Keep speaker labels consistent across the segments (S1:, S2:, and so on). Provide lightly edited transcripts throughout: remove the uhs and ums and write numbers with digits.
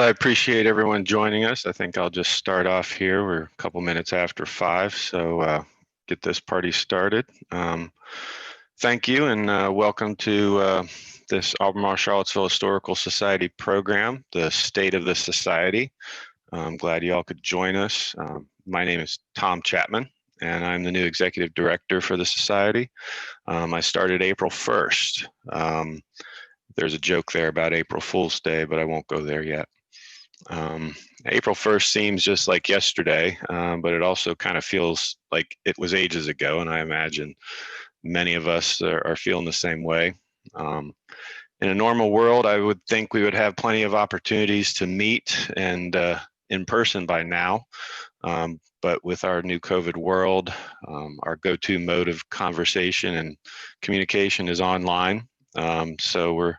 S1: I appreciate everyone joining us. I think I'll just start off here. We're a couple minutes after 5, so get this party started. Thank you and welcome to this Albemarle Charlottesville Historical Society program, the State of the Society. I'm glad you all could join us. My name is Tom Chapman, and I'm the new Executive Director for the Society. I started April 1st. There's a joke there about April Fool's Day, but I won't go there yet. April 1st seems just like yesterday, but it also kind of feels like it was ages ago, and I imagine many of us are feeling the same way. In a normal world, I would think we would have plenty of opportunities to meet and in person by now, but with our new COVID world, our go-to mode of conversation and communication is online. So we're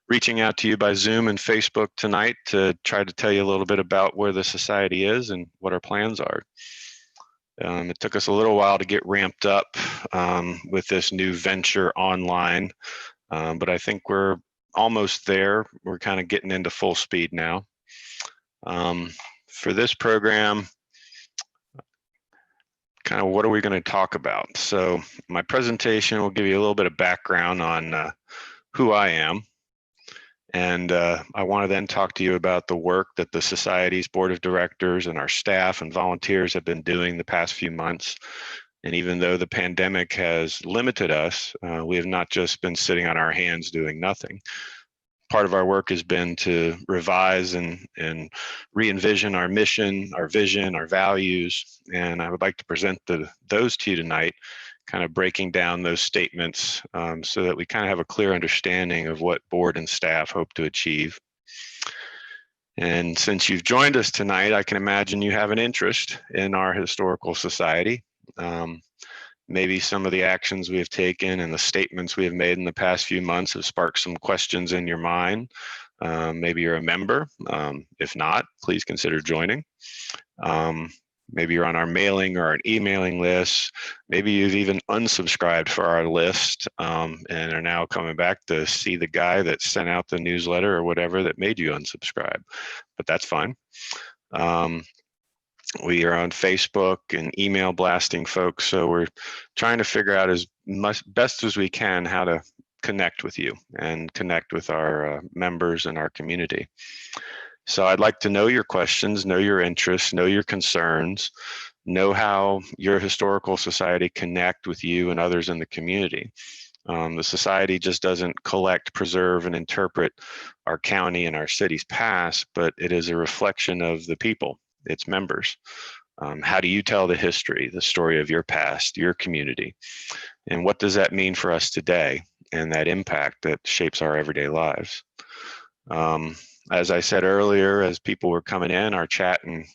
S1: reaching out to you by Zoom and Facebook tonight to try to tell you a little bit about where the Society is and what our plans are. It took us a little while to get ramped up with this new venture online, but I think we're almost there. We're kind of getting into full speed now. For this program, kind of what are we going to talk about? So my presentation will give you a little bit of background on who I am. And I want to then talk to you about the work that the Society's Board of Directors and our staff and volunteers have been doing the past few months. And even though the pandemic has limited us, we have not just been sitting on our hands doing nothing. Part of our work has been to revise and re-envision our mission, our vision, our values. And I would like to present those to you tonight, kind of breaking down those statements so that we kind of have a clear understanding of what board and staff hope to achieve. And since you've joined us tonight, I can imagine you have an interest in our historical society. Maybe some of the actions we have taken and the statements we have made in the past few months have sparked some questions in your mind. Maybe you're a member. If not, please consider joining. Maybe you're on our mailing or an emailing list. Maybe you've even unsubscribed for our list and are now coming back to see the guy that sent out the newsletter or whatever that made you unsubscribe, but that's fine. We are on Facebook and email blasting folks, so we're trying to figure out as best as we can how to connect with you and connect with our members and our community. So I'd like to know your questions, know your interests, know your concerns, know how your historical society connect with you and others in the community. The society just doesn't collect, preserve, and interpret our county and our city's past, but it is a reflection of the people, its members. How do you tell the history, the story of your past, your community? And what does that mean for us today and that impact that shapes our everyday lives? As I said earlier, as people were coming in, our chat and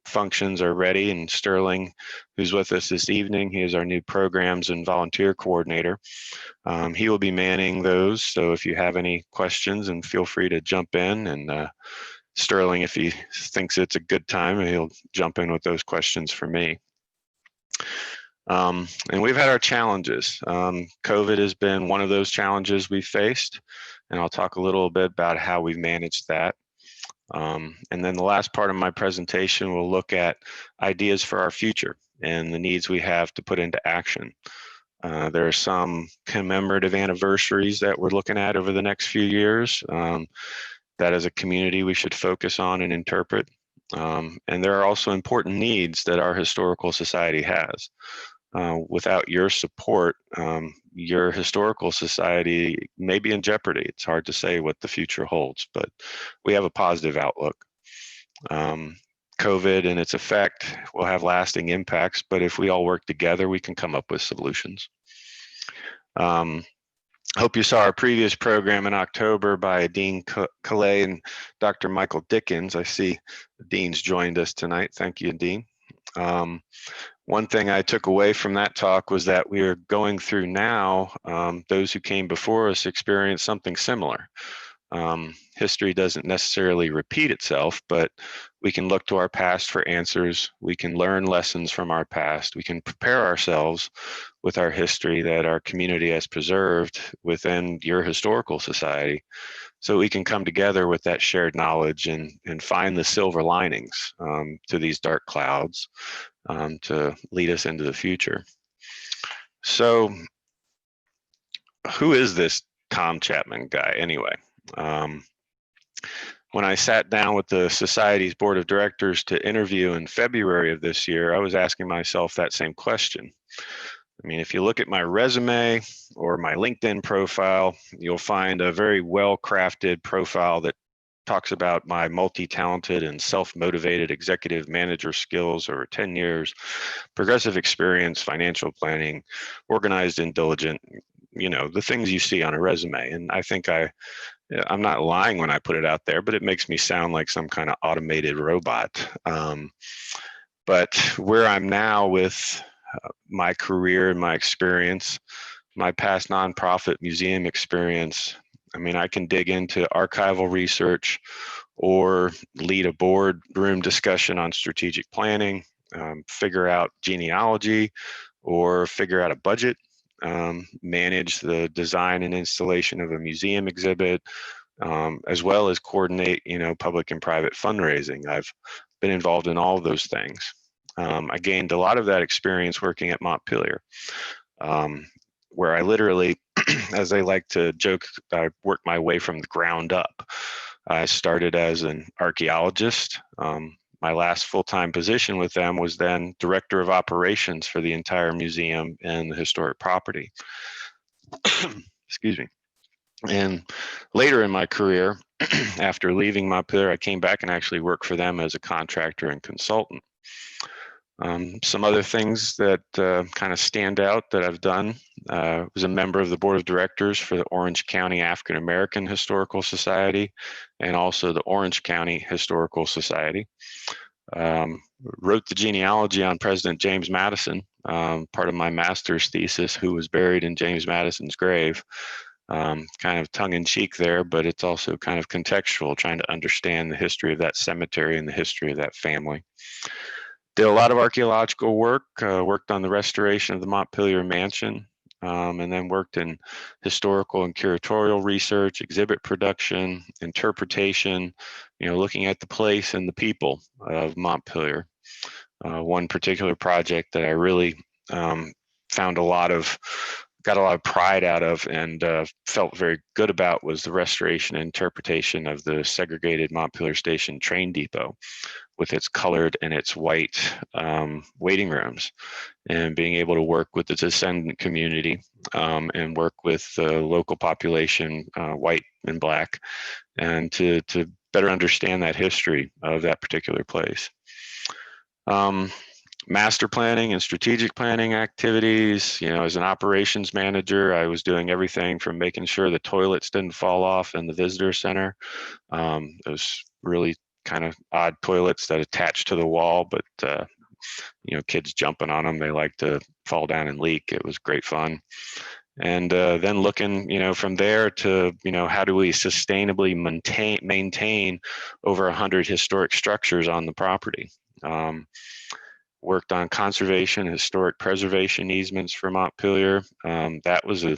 S1: functions are ready, and Sterling, who's with us this evening, he is our new programs and volunteer coordinator. He will be manning those, so if you have any questions, and feel free to jump in, and Sterling, if he thinks it's a good time, he'll jump in with those questions for me. And we've had our challenges. COVID has been one of those challenges we've faced, and I'll talk a little bit about how we've managed that. And then the last part of my presentation will look at ideas for our future and the needs we have to put into action. There are some commemorative anniversaries that we're looking at over the next few years that as a community we should focus on and interpret. And there are also important needs that our historical society has. Without your support, your historical society may be in jeopardy. It's hard to say what the future holds, but we have a positive outlook. COVID and its effect will have lasting impacts, but if we all work together, we can come up with solutions. Hope you saw our previous program in October by Dean Calais and Dr. Michael Dickens. I see Dean's joined us tonight. Thank you, Dean. One thing I took away from that talk was that we are going through now, those who came before us experienced something similar. History doesn't necessarily repeat itself, but We can look to our past for answers. We can learn lessons from our past. We can prepare ourselves with our history that our community has preserved within your historical society, so we can come together with that shared knowledge and find the silver linings to these dark clouds to lead us into the future. So who is this Tom Chapman guy anyway? When I sat down with the Society's board of directors to interview in February of this year, I was asking myself that same question. I mean, if you look at my resume or my LinkedIn profile, you'll find a very well-crafted profile that talks about my multi-talented and self-motivated executive manager skills over 10 years, progressive experience, financial planning, organized and diligent, the things you see on a resume. And I think I'm not lying when I put it out there, but it makes me sound like some kind of automated robot. But where I'm now with my career and my experience, my past nonprofit museum experience, I mean, I can dig into archival research or lead a boardroom discussion on strategic planning, figure out genealogy, or figure out a budget, manage the design and installation of a museum exhibit, as well as coordinate, public and private fundraising. I've been involved in all of those things. I gained a lot of that experience working at Montpelier, where I literally, as they like to joke, I worked my way from the ground up. I started as an archaeologist. My last full-time position with them was then director of operations for the entire museum and the historic property. Excuse me. And later in my career, after leaving Montpelier, I came back and actually worked for them as a contractor and consultant. Some other things that kind of stand out that I've done, was a member of the board of directors for the Orange County African American Historical Society and also the Orange County Historical Society. Wrote the genealogy on President James Madison, part of my master's thesis, who was buried in James Madison's grave. Kind of tongue-in-cheek there, but it's also kind of contextual, trying to understand the history of that cemetery and the history of that family. Did a lot of archaeological work, worked on the restoration of the Montpelier Mansion, and then worked in historical and curatorial research, exhibit production, interpretation, looking at the place and the people of Montpelier. One particular project that I really got a lot of pride out of and felt very good about was the restoration and interpretation of the segregated Montpelier Station train depot with its colored and its white waiting rooms, and being able to work with the descendant community and work with the local population, white and black, and to better understand that history of that particular place. Master planning and strategic planning activities. As an operations manager, I was doing everything from making sure the toilets didn't fall off in the visitor center. Those really kind of odd toilets that attach to the wall, but kids jumping on them, they like to fall down and leak. It was great fun. And then looking, from there to, how do we sustainably maintain over 100 historic structures on the property? Worked on conservation, historic preservation easements for Montpelier. That was an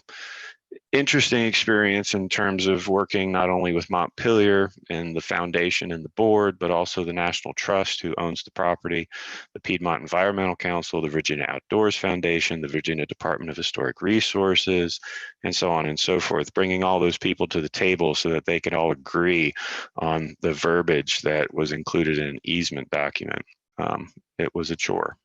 S1: interesting experience in terms of working not only with Montpelier and the foundation and the board, but also the National Trust, who owns the property, the Piedmont Environmental Council, the Virginia Outdoors Foundation, the Virginia Department of Historic Resources, and so on and so forth, bringing all those people to the table so that they could all agree on the verbiage that was included in an easement document. It was a chore.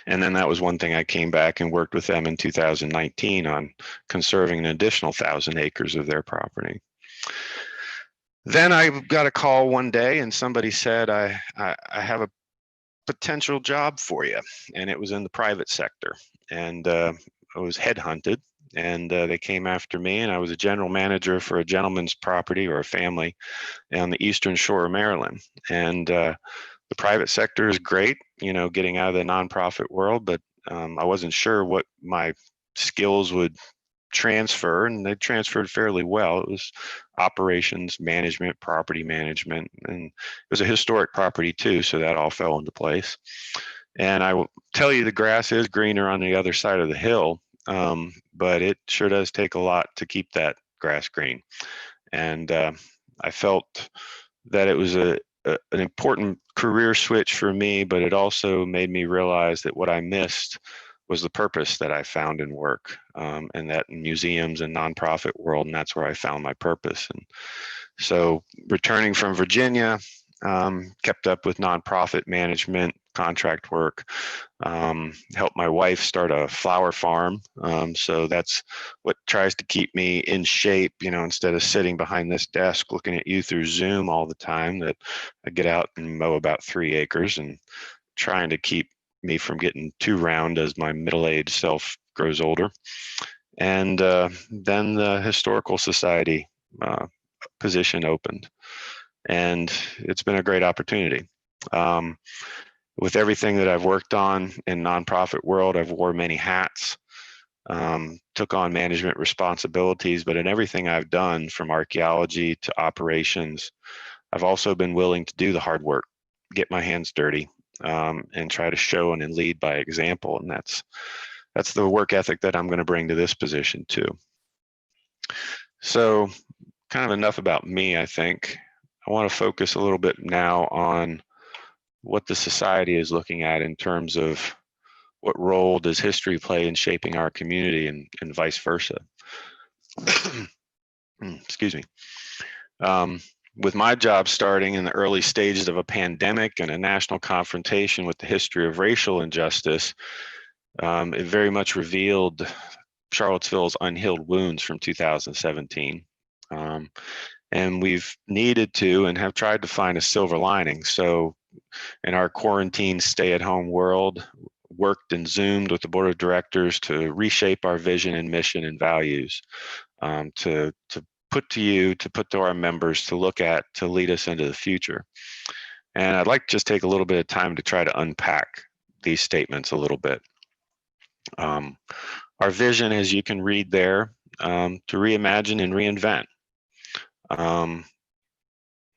S1: And then that was one thing I came back and worked with them in 2019 on conserving an additional 1,000 acres of their property. Then I got a call one day and somebody said, I have a potential job for you. And it was in the private sector. And I was headhunted, and they came after me, and I was a general manager for a gentleman's property, or a family, on the eastern shore of Maryland. And the private sector is great, getting out of the nonprofit world, but I wasn't sure what my skills would transfer, and they transferred fairly well. It was operations management, property management, and it was a historic property too, so that all fell into place. And I will tell you, the grass is greener on the other side of the hill, but it sure does take a lot to keep that grass green. And I felt that it was an important career switch for me, but it also made me realize that what I missed was the purpose that I found in work, and that in museums and nonprofit world, and that's where I found my purpose. And so returning from Virginia, kept up with nonprofit management, contract work, helped my wife start a flower farm. So that's what tries to keep me in shape, instead of sitting behind this desk looking at you through Zoom all the time, that I get out and mow about 3 acres, and trying to keep me from getting too round as my middle-aged self grows older. And then the Historical Society position opened, and it's been a great opportunity. With everything that I've worked on in nonprofit world, I've wore many hats, took on management responsibilities, but in everything I've done, from archaeology to operations, I've also been willing to do the hard work, get my hands dirty, and try to show and lead by example. And that's the work ethic that I'm going to bring to this position too. So kind of enough about me, I think. I want to focus a little bit now on what the society is looking at in terms of what role does history play in shaping our community, and vice versa. Excuse me. With my job starting in the early stages of a pandemic and a national confrontation with the history of racial injustice, it very much revealed Charlottesville's unhealed wounds from 2017. And we've needed to and have tried to find a silver lining. So in our quarantine stay-at-home world, worked and Zoomed with the board of directors to reshape our vision and mission and values, to put to our members to look at, to lead us into the future. And I'd like to just take a little bit of time to try to unpack these statements a little bit. Our vision, as you can read there, to reimagine and reinvent.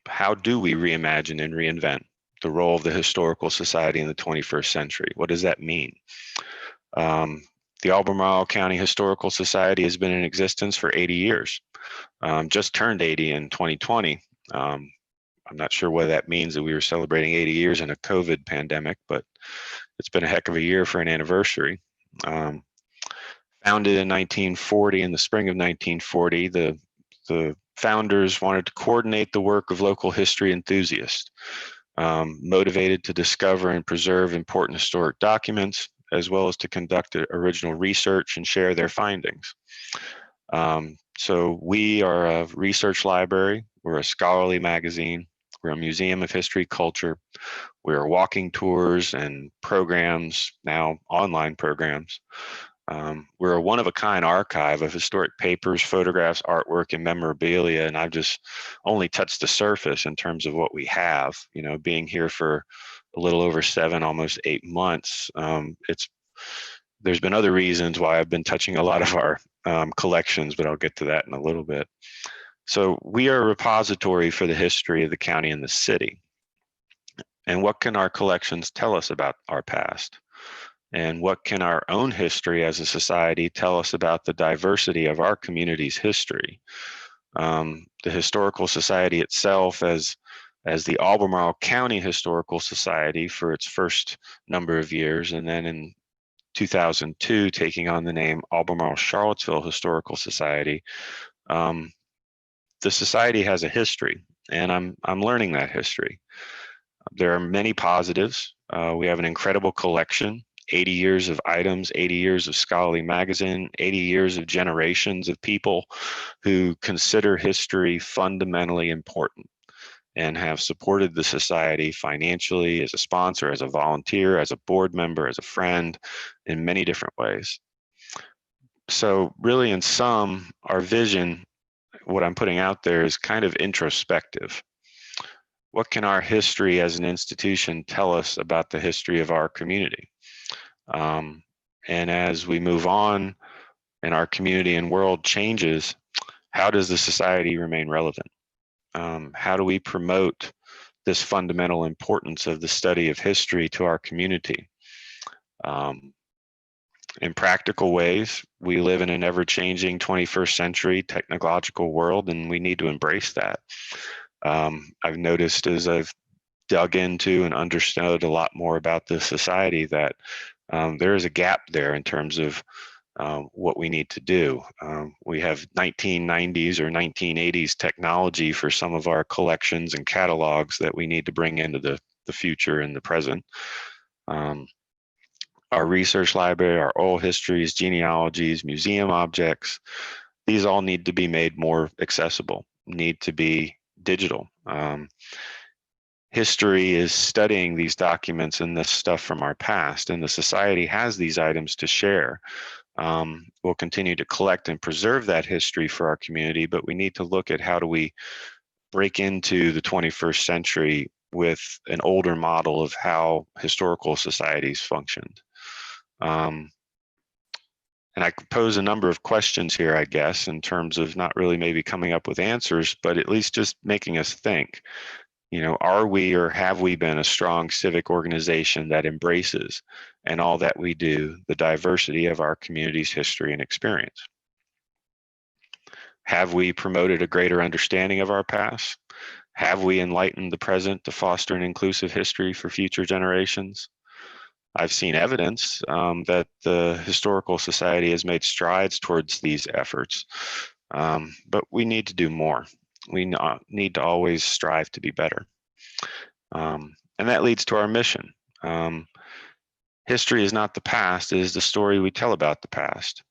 S1: How do we reimagine and reinvent the role of the Historical Society in the 21st century? What does that mean? The Albemarle County Historical Society has been in existence for 80 years, just turned 80 in 2020. I'm not sure what that means, that we were celebrating 80 years in a COVID pandemic, but it's been a heck of a year for an anniversary. Founded in 1940, in the spring of 1940, the founders wanted to coordinate the work of local history enthusiasts, motivated to discover and preserve important historic documents, as well as to conduct original research and share their findings. So we are a research library, we're a scholarly magazine, we're a museum of history culture, we're walking tours and programs, now online programs. We're a one-of-a-kind archive of historic papers, photographs, artwork, and memorabilia, and I've just only touched the surface in terms of what we have. Being here for a little over 7, almost 8 months, there's been other reasons why I've been touching a lot of our collections, but I'll get to that in a little bit. So we are a repository for the history of the county and the city. And what can our collections tell us about our past? And what can our own history as a society tell us about the diversity of our community's history? The Historical Society itself, as the Albemarle County Historical Society for its first number of years, and then in 2002 taking on the name Albemarle Charlottesville Historical Society, the society has a history, and I'm learning that history. There are many positives. We have an incredible collection. 80 years of items, 80 years of scholarly magazine, 80 years of generations of people who consider history fundamentally important and have supported the society financially, as a sponsor, as a volunteer, as a board member, as a friend, in many different ways. So really, in sum, our vision, what I'm putting out there, is kind of introspective. What can our history as an institution tell us about the history of our community? And as we move on, and our community and world changes, how does the society remain relevant? How do we promote this fundamental importance of the study of history to our community? In practical ways, we live in an ever-changing 21st century technological world, and we need to embrace that. I've noticed as I've dug into and understood a lot more about this society that there is a gap there in terms of what we need to do. We have 1990s or 1980s technology for some of our collections and catalogs that we need to bring into the future and the present. Our research library, our oral histories, genealogies, museum objects, these all need to be made more accessible, need to be digital. History is studying these documents and this stuff from our past, and the society has these items to share. We'll continue to collect and preserve that history for our community, but we need to look at how do we break into the 21st century with an older model of how historical societies functioned. And I could pose a number of questions here, I guess, in terms of not really maybe coming up with answers, but at least just making us think. Are we or have we been a strong civic organization that embraces, in all that we do, the diversity of our community's history and experience? Have we promoted a greater understanding of our past? Have we enlightened the present to foster an inclusive history for future generations? I've seen evidence that the Historical Society has made strides towards these efforts, but we need to do more. We need to always strive to be better. And that leads to our mission. History is not the past, it is the story we tell about the past.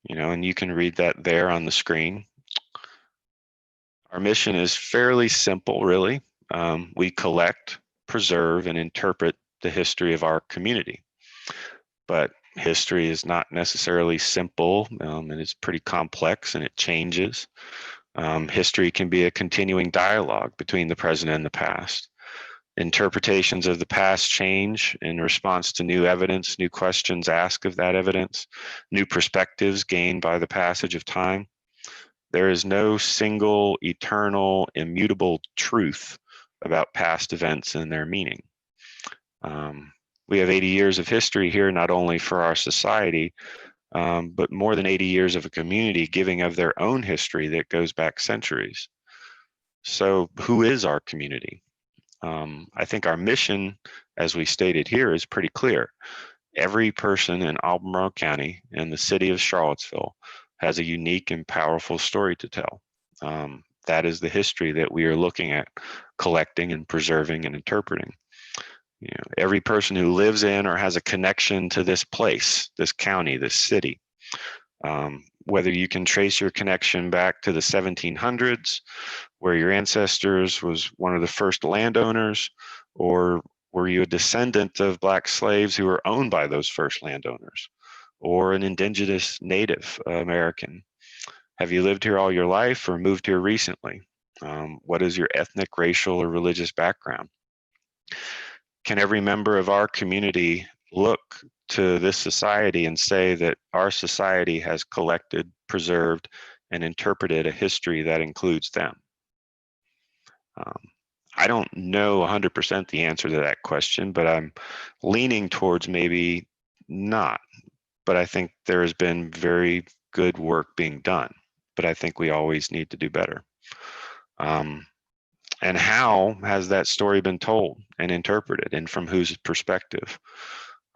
S1: And you can read that there on the screen. Our mission is fairly simple, really. We collect, preserve, and interpret the history of our community. But history is not necessarily simple, and it's pretty complex, and it changes. History can be a continuing dialogue between the present and the past. Interpretations of the past change in response to new evidence, new questions asked of that evidence, new perspectives gained by the passage of time. There is no single, eternal, immutable truth about past events and their meaning. We have 80 years of history here, not only for our society, but more than 80 years of a community giving of their own history that goes back centuries. So who is our community? I think our mission, as we stated here, is pretty clear. Every person in Albemarle County and the city of Charlottesville has a unique and powerful story to tell. That is the history that we are looking at collecting and preserving and interpreting. Every person who lives in or has a connection to this place, this county, this city, whether you can trace your connection back to the 1700s, where your ancestors was one of the first landowners, or were you a descendant of Black slaves who were owned by those first landowners, or an indigenous Native American? Have you lived here all your life or moved here recently? What is your ethnic, racial, or religious background? Can every member of our community look to this society and say that our society has collected, preserved, and interpreted a history that includes them? I don't know 100% the answer to that question, but I'm leaning towards maybe not. But I think there has been very good work being done, but I think we always need to do better. And how has that story been told and interpreted, and from whose perspective?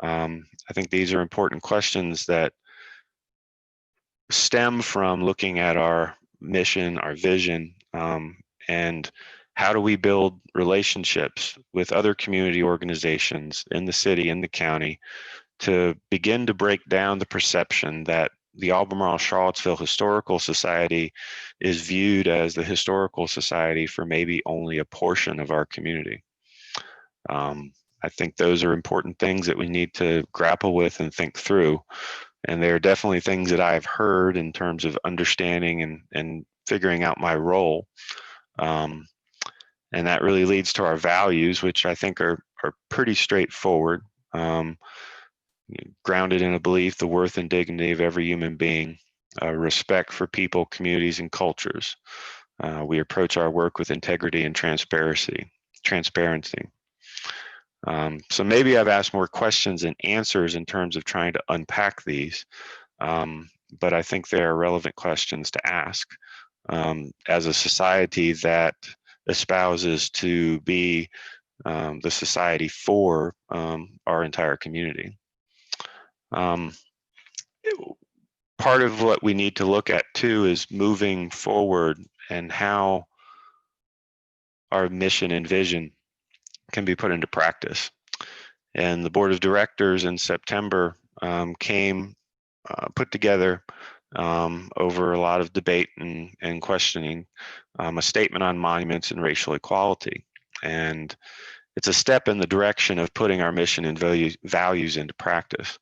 S1: I think these are important questions that stem from looking at our mission, our vision, and how do we build relationships with other community organizations in the city, in the county, to begin to break down the perception that the Albemarle Charlottesville Historical Society is viewed as the historical society for maybe only a portion of our community. I think those are important things that we need to grapple with and think through. And there are definitely things that I've heard in terms of understanding and figuring out my role. And that really leads to our values, which I think are pretty straightforward. grounded in a belief, the worth and dignity of every human being, respect for people, communities, and cultures. We approach our work with integrity and transparency. So maybe I've asked more questions than answers in terms of trying to unpack these, but I think they are relevant questions to ask as a society that espouses to be the society for our entire community. Part of what we need to look at too is moving forward and how our mission and vision can be put into practice. And the board of directors in September put together over a lot of debate and questioning a statement on monuments and racial equality. And it's a step in the direction of putting our mission and values into practice.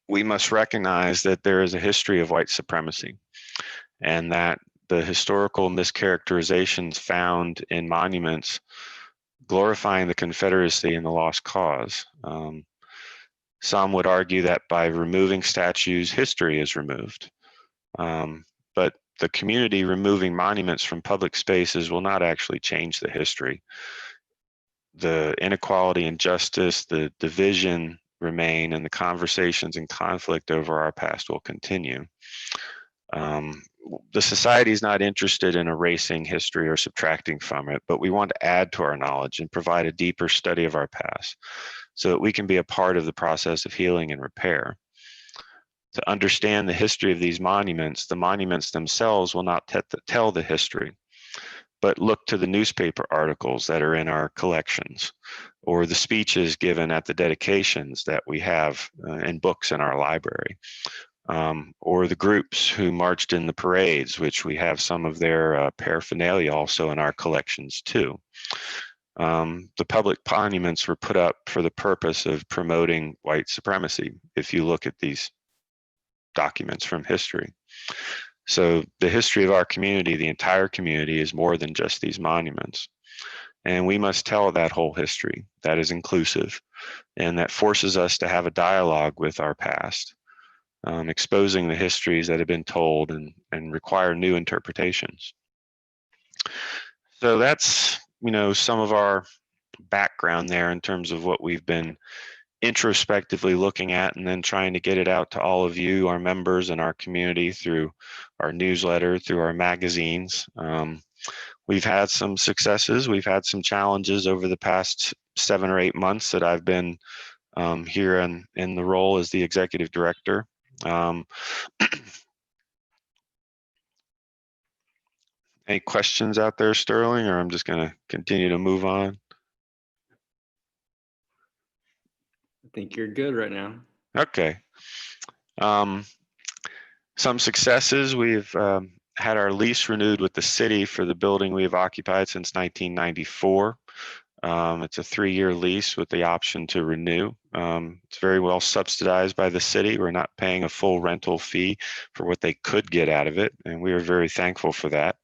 S1: We must recognize that there is a history of white supremacy and that the historical mischaracterizations found in monuments glorifying the Confederacy and the lost cause. Some would argue that by removing statues, history is removed. But the community removing monuments from public spaces will not actually change the history. The inequality and injustice, the division remain, and the conversations and conflict over our past will continue. The society is not interested in erasing history or subtracting from it, but we want to add to our knowledge and provide a deeper study of our past so that we can be a part of the process of healing and repair. To understand the history of these monuments, the monuments themselves will not tell the history, but look to the newspaper articles that are in our collections, or the speeches given at the dedications that we have in books in our library, or the groups who marched in the parades, which we have some of their paraphernalia also in our collections too. The public monuments were put up for the purpose of promoting white supremacy, if you look at these documents from history. So the history of our community, the entire community, is more than just these monuments. And we must tell that whole history that is inclusive and that forces us to have a dialogue with our past, exposing the histories that have been told and require new interpretations. So that's, some of our background there in terms of what we've been introspectively looking at, and then trying to get it out to all of you, our members and our community, through our newsletter, through our magazines. We've had some successes. We've had some challenges over the past 7 or 8 months that I've been here in the role as the executive director. Any questions out there, Sterling, or I'm just going to continue to move on?
S2: I think you're good right now.
S1: Okay. Some successes. We've had our lease renewed with the city for the building we have occupied since 1994. It's a 3-year lease with the option to renew. It's very well subsidized by the city. We're not paying a full rental fee for what they could get out of it, and we are very thankful for that.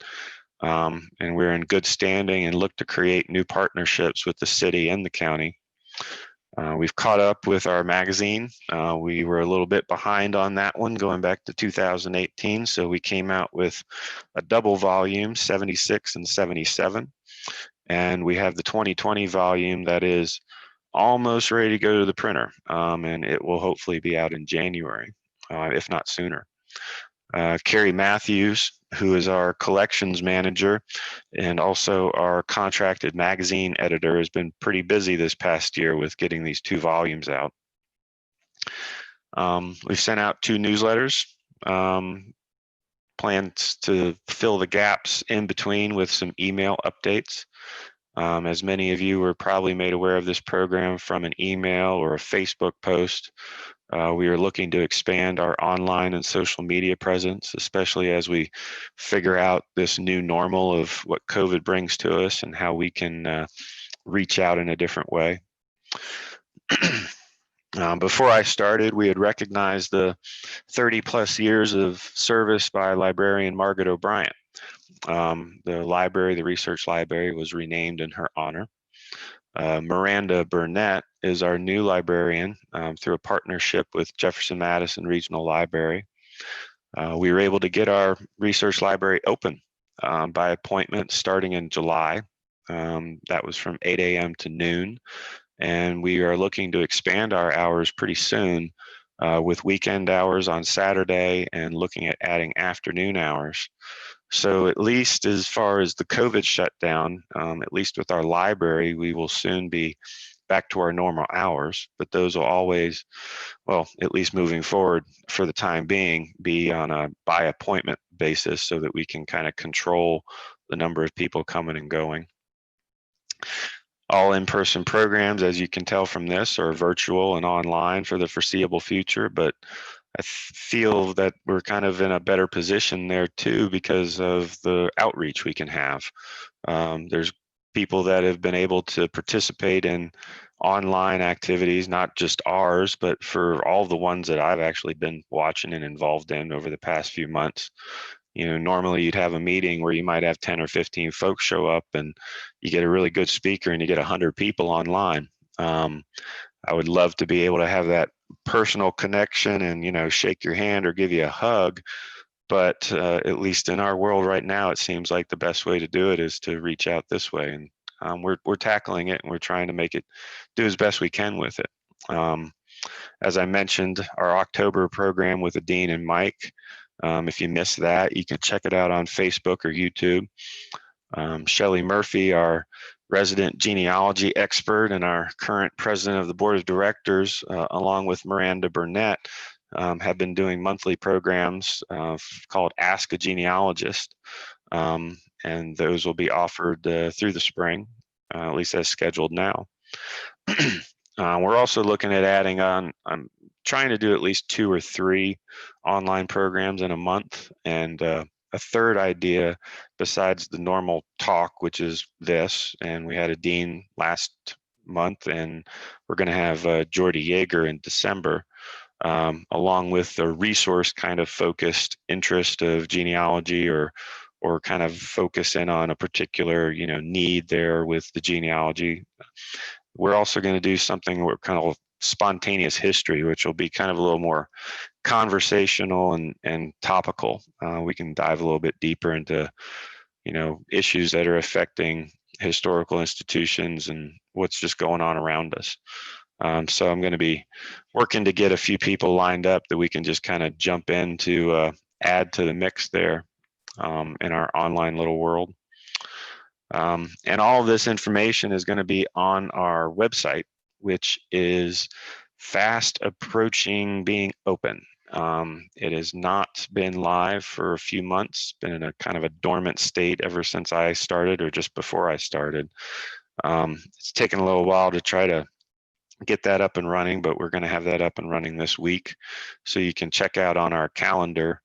S1: And we're in good standing and look to create new partnerships with the city and the county. We've caught up with our magazine. We were a little bit behind on that one going back to 2018, so we came out with a double volume, 76 and 77. And we have the 2020 volume that is almost ready to go to the printer, and it will hopefully be out in January, if not sooner. Carrie Matthews, who is our collections manager and also our contracted magazine editor, has been pretty busy this past year with getting these 2 volumes out. We've sent out 2 newsletters, plans to fill the gaps in between with some email updates. As many of you were probably made aware of this program from an email or a Facebook post, we are looking to expand our online and social media presence, especially as we figure out this new normal of what COVID brings to us and how we can reach out in a different way. Before I started, we had recognized the 30+ years of service by librarian Margaret O'Brien. The research library was renamed in her honor. Miranda Burnett is our new librarian through a partnership with Jefferson Madison Regional Library. We were able to get our research library open by appointment starting in July. That was from 8 a.m. to noon. And we are looking to expand our hours pretty soon with weekend hours on Saturday and looking at adding afternoon hours. So at least as far as the COVID shutdown, at least with our library, we will soon be back to our normal hours, but those will always, well, at least moving forward for the time being, be on a by appointment basis so that we can kind of control the number of people coming and going. All in-person programs, as you can tell from this, are virtual and online for the foreseeable future, but I feel that we're kind of in a better position there too because of the outreach we can have. There's people that have been able to participate in online activities, not just ours, but for all the ones that I've actually been watching and involved in over the past few months. You know, normally you'd have a meeting where you might have 10 or 15 folks show up and you get a really good speaker and you get 100 people online. I would love to be able to have that personal connection and, you know, shake your hand or give you a hug. But at least in our world right now, it seems like the best way to do it is to reach out this way. And we're tackling it and we're trying to make it do as best we can with it. As I mentioned, our October program with the Dean and Mike, if you missed that, you can check it out on Facebook or YouTube. Shelley Murphy, our resident genealogy expert and our current president of the board of directors, along with Miranda Burnett, have been doing monthly programs called Ask a Genealogist. And those will be offered through the spring, at least as scheduled now. We're also looking at adding on, I'm trying to do at least 2 or 3 online programs in a month. And a third idea besides the normal talk, which is this, and we had a dean last month, and we're going to have Jordy Yeager in December, along with the resource kind of focused interest of genealogy or kind of focus in on a particular, you know, need there with the genealogy. We're also going to do something we're kind of spontaneous history, which will be kind of a little more conversational and topical. We can dive a little bit deeper into, you know, issues that are affecting historical institutions and what's just going on around us. So I'm going to be working to get a few people lined up that we can just kind of jump in to add to the mix there in our online little world. And all of this information is going to be on our website, which is fast approaching being open. It has not been live for a few months, been in a kind of a dormant state ever since I started or just before I started. It's taken a little while to try to get that up and running, but we're going to have that up and running this week. So you can check out on our calendar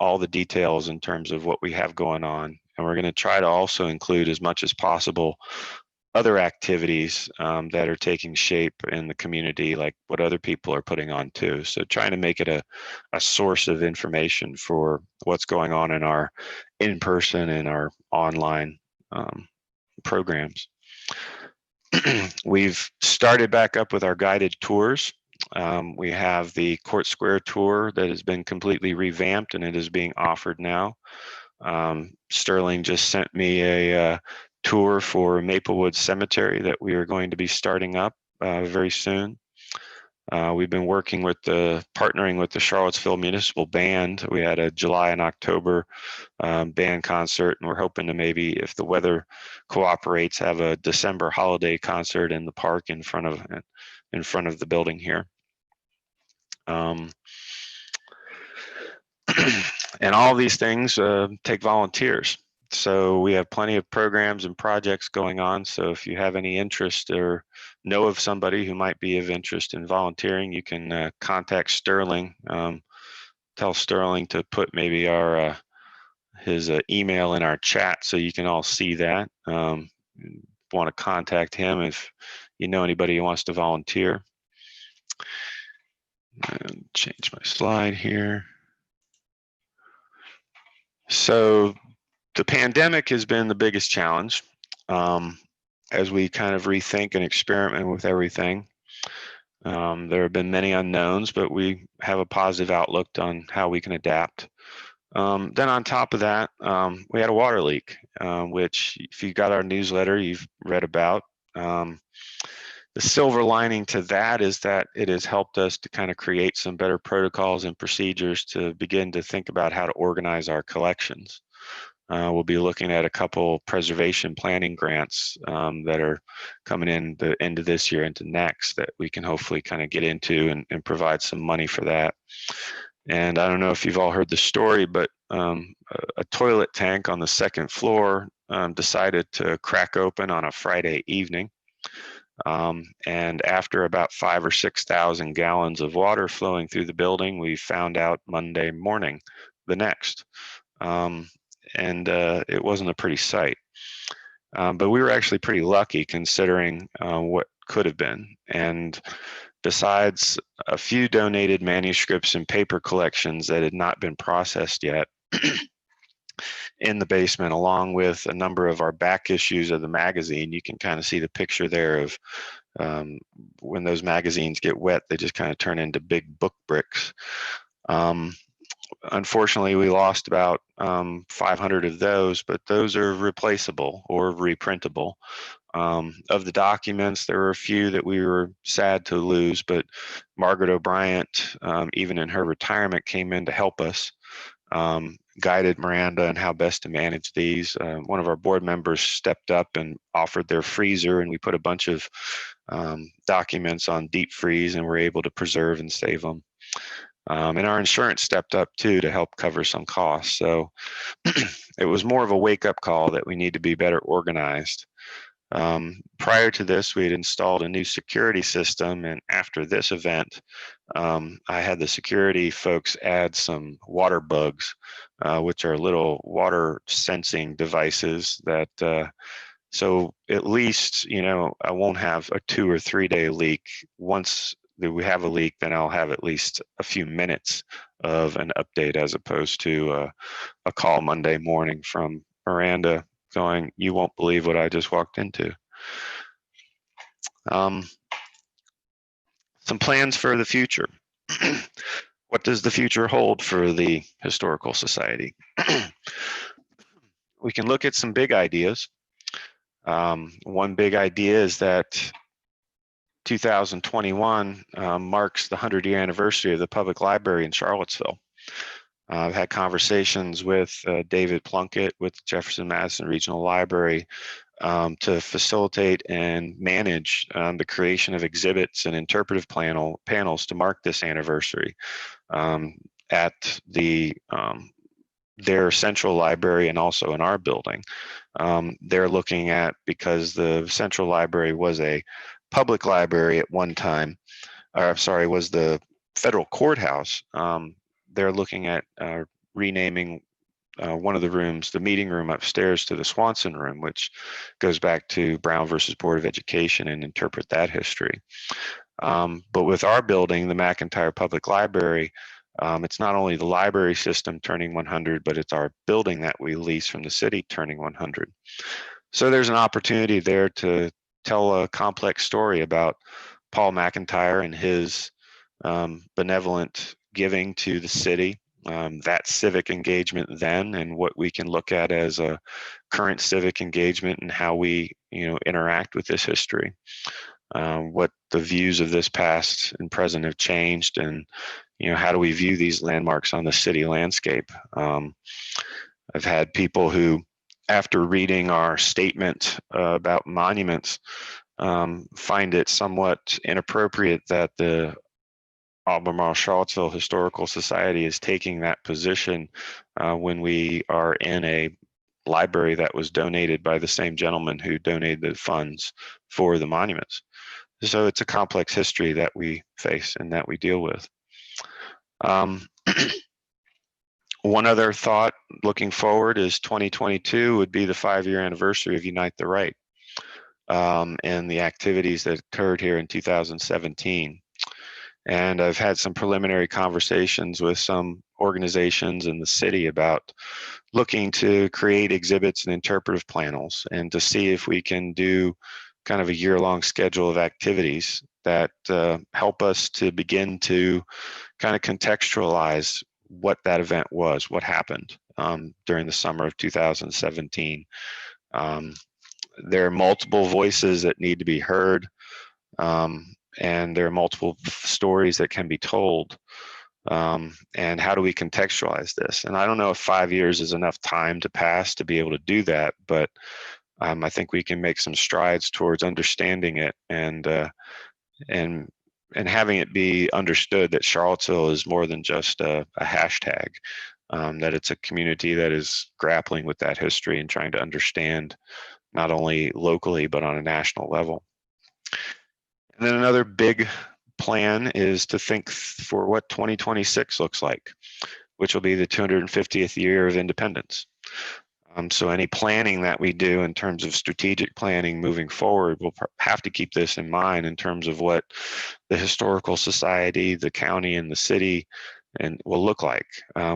S1: all the details in terms of what we have going on. And we're going to try to also include as much as possible other activities that are taking shape in the community, like what other people are putting on too. So trying to make it a source of information for what's going on in our in-person and our online programs. We've started back up with our guided tours. We have the Court Square tour that has been completely revamped and it is being offered now. Sterling just sent me a tour for Maplewood Cemetery that we are going to be starting up very soon. We've been working with partnering with the Charlottesville Municipal Band. We had a July and October band concert, and we're hoping to maybe, if the weather cooperates, have a December holiday concert in the park in front of the building here. And all these things take volunteers. So we have plenty of programs and projects going on. So if you have any interest or know of somebody who might be of interest in volunteering, you can contact Sterling. Tell Sterling to put maybe his email in our chat so you can all see that. Want to contact him if you know anybody who wants to volunteer. And change my slide here. So the pandemic has been the biggest challenge. as we kind of rethink and experiment with everything. There have been many unknowns, but we have a positive outlook on how we can adapt. Then on top of that, we had a water leak, which if you got our newsletter, you've read about. The silver lining to that is that it has helped us to kind of create some better protocols and procedures to begin to think about how to organize our collections. We'll be looking at a couple preservation planning grants that are coming in the end of this year into next that we can hopefully kind of get into and provide some money for that. And I don't know if you've all heard the story, but a toilet tank on the second floor decided to crack open on a Friday evening. And after about 5,000 or 6,000 gallons of water flowing through the building, we found out Monday morning the next. And it wasn't a pretty sight. But we were actually pretty lucky considering what could have been. And besides a few donated manuscripts and paper collections that had not been processed yet in the basement, along with a number of our back issues of the magazine, you can kind of see the picture there of when those magazines get wet, they just kind of turn into big book bricks. Unfortunately, we lost about 500 of those, but those are replaceable or reprintable. Of the documents, there were a few that we were sad to lose, but Margaret O'Brien, even in her retirement, came in to help us, guided Miranda on how best to manage these. One of our board members stepped up and offered their freezer, and we put a bunch of documents on deep freeze and were able to preserve and save them. And our insurance stepped up too to help cover some costs. So it was more of a wake-up call that we need to be better organized. Prior to this, we had installed a new security system, and after this event, I had the security folks add some water bugs, which are little water sensing devices that so at least, I won't have a 2 or 3 day leak. Once we have a leak, then I'll have at least a few minutes of an update as opposed to a call Monday morning from Miranda going, "You won't believe what I just walked into." Some plans for the future. What does the future hold for the Historical Society? We can look at some big ideas. One big idea is that 2021 marks the 100-year anniversary of the public library in Charlottesville. I've had conversations with David Plunkett with Jefferson Madison Regional Library to facilitate and manage the creation of exhibits and interpretive panels to mark this anniversary at their central library and also in our building. They're looking at, because the central library was a public library at one time, was the federal courthouse. They're looking at renaming one of the rooms, the meeting room upstairs, to the Swanson Room, which goes back to Brown versus Board of Education, and interpret that history. But with our building, the McIntyre Public Library, it's not only the library system turning 100, but it's our building that we lease from the city turning 100. So there's an opportunity there to tell a complex story about Paul McIntyre and his benevolent giving to the city, that civic engagement then, and what we can look at as a current civic engagement and how we interact with this history, what the views of this past and present have changed, and how do we view these landmarks on the city landscape. I've had people who, after reading our statement about monuments, find it somewhat inappropriate that the Albemarle Charlottesville Historical Society is taking that position when we are in a library that was donated by the same gentleman who donated the funds for the monuments. So it's a complex history that we face and that we deal with. One other thought looking forward is 2022 would be the 5-year anniversary of Unite the Right and the activities that occurred here in 2017. And I've had some preliminary conversations with some organizations in the city about looking to create exhibits and interpretive panels and to see if we can do kind of a year-long schedule of activities that help us to begin to kind of contextualize what that event was, what happened during the summer of 2017. There are multiple voices that need to be heard, and there are multiple stories that can be told. And how do we contextualize this? And I don't know if 5 years is enough time to pass to be able to do that, but I think we can make some strides towards understanding it and having it be understood that Charlottesville is more than just a hashtag, that it's a community that is grappling with that history and trying to understand not only locally but on a national level. And then another big plan is to think for what 2026 looks like, which will be the 250th year of independence. So any planning that we do in terms of strategic planning moving forward, we'll have to keep this in mind in terms of what the Historical Society, the county, and the city and will look like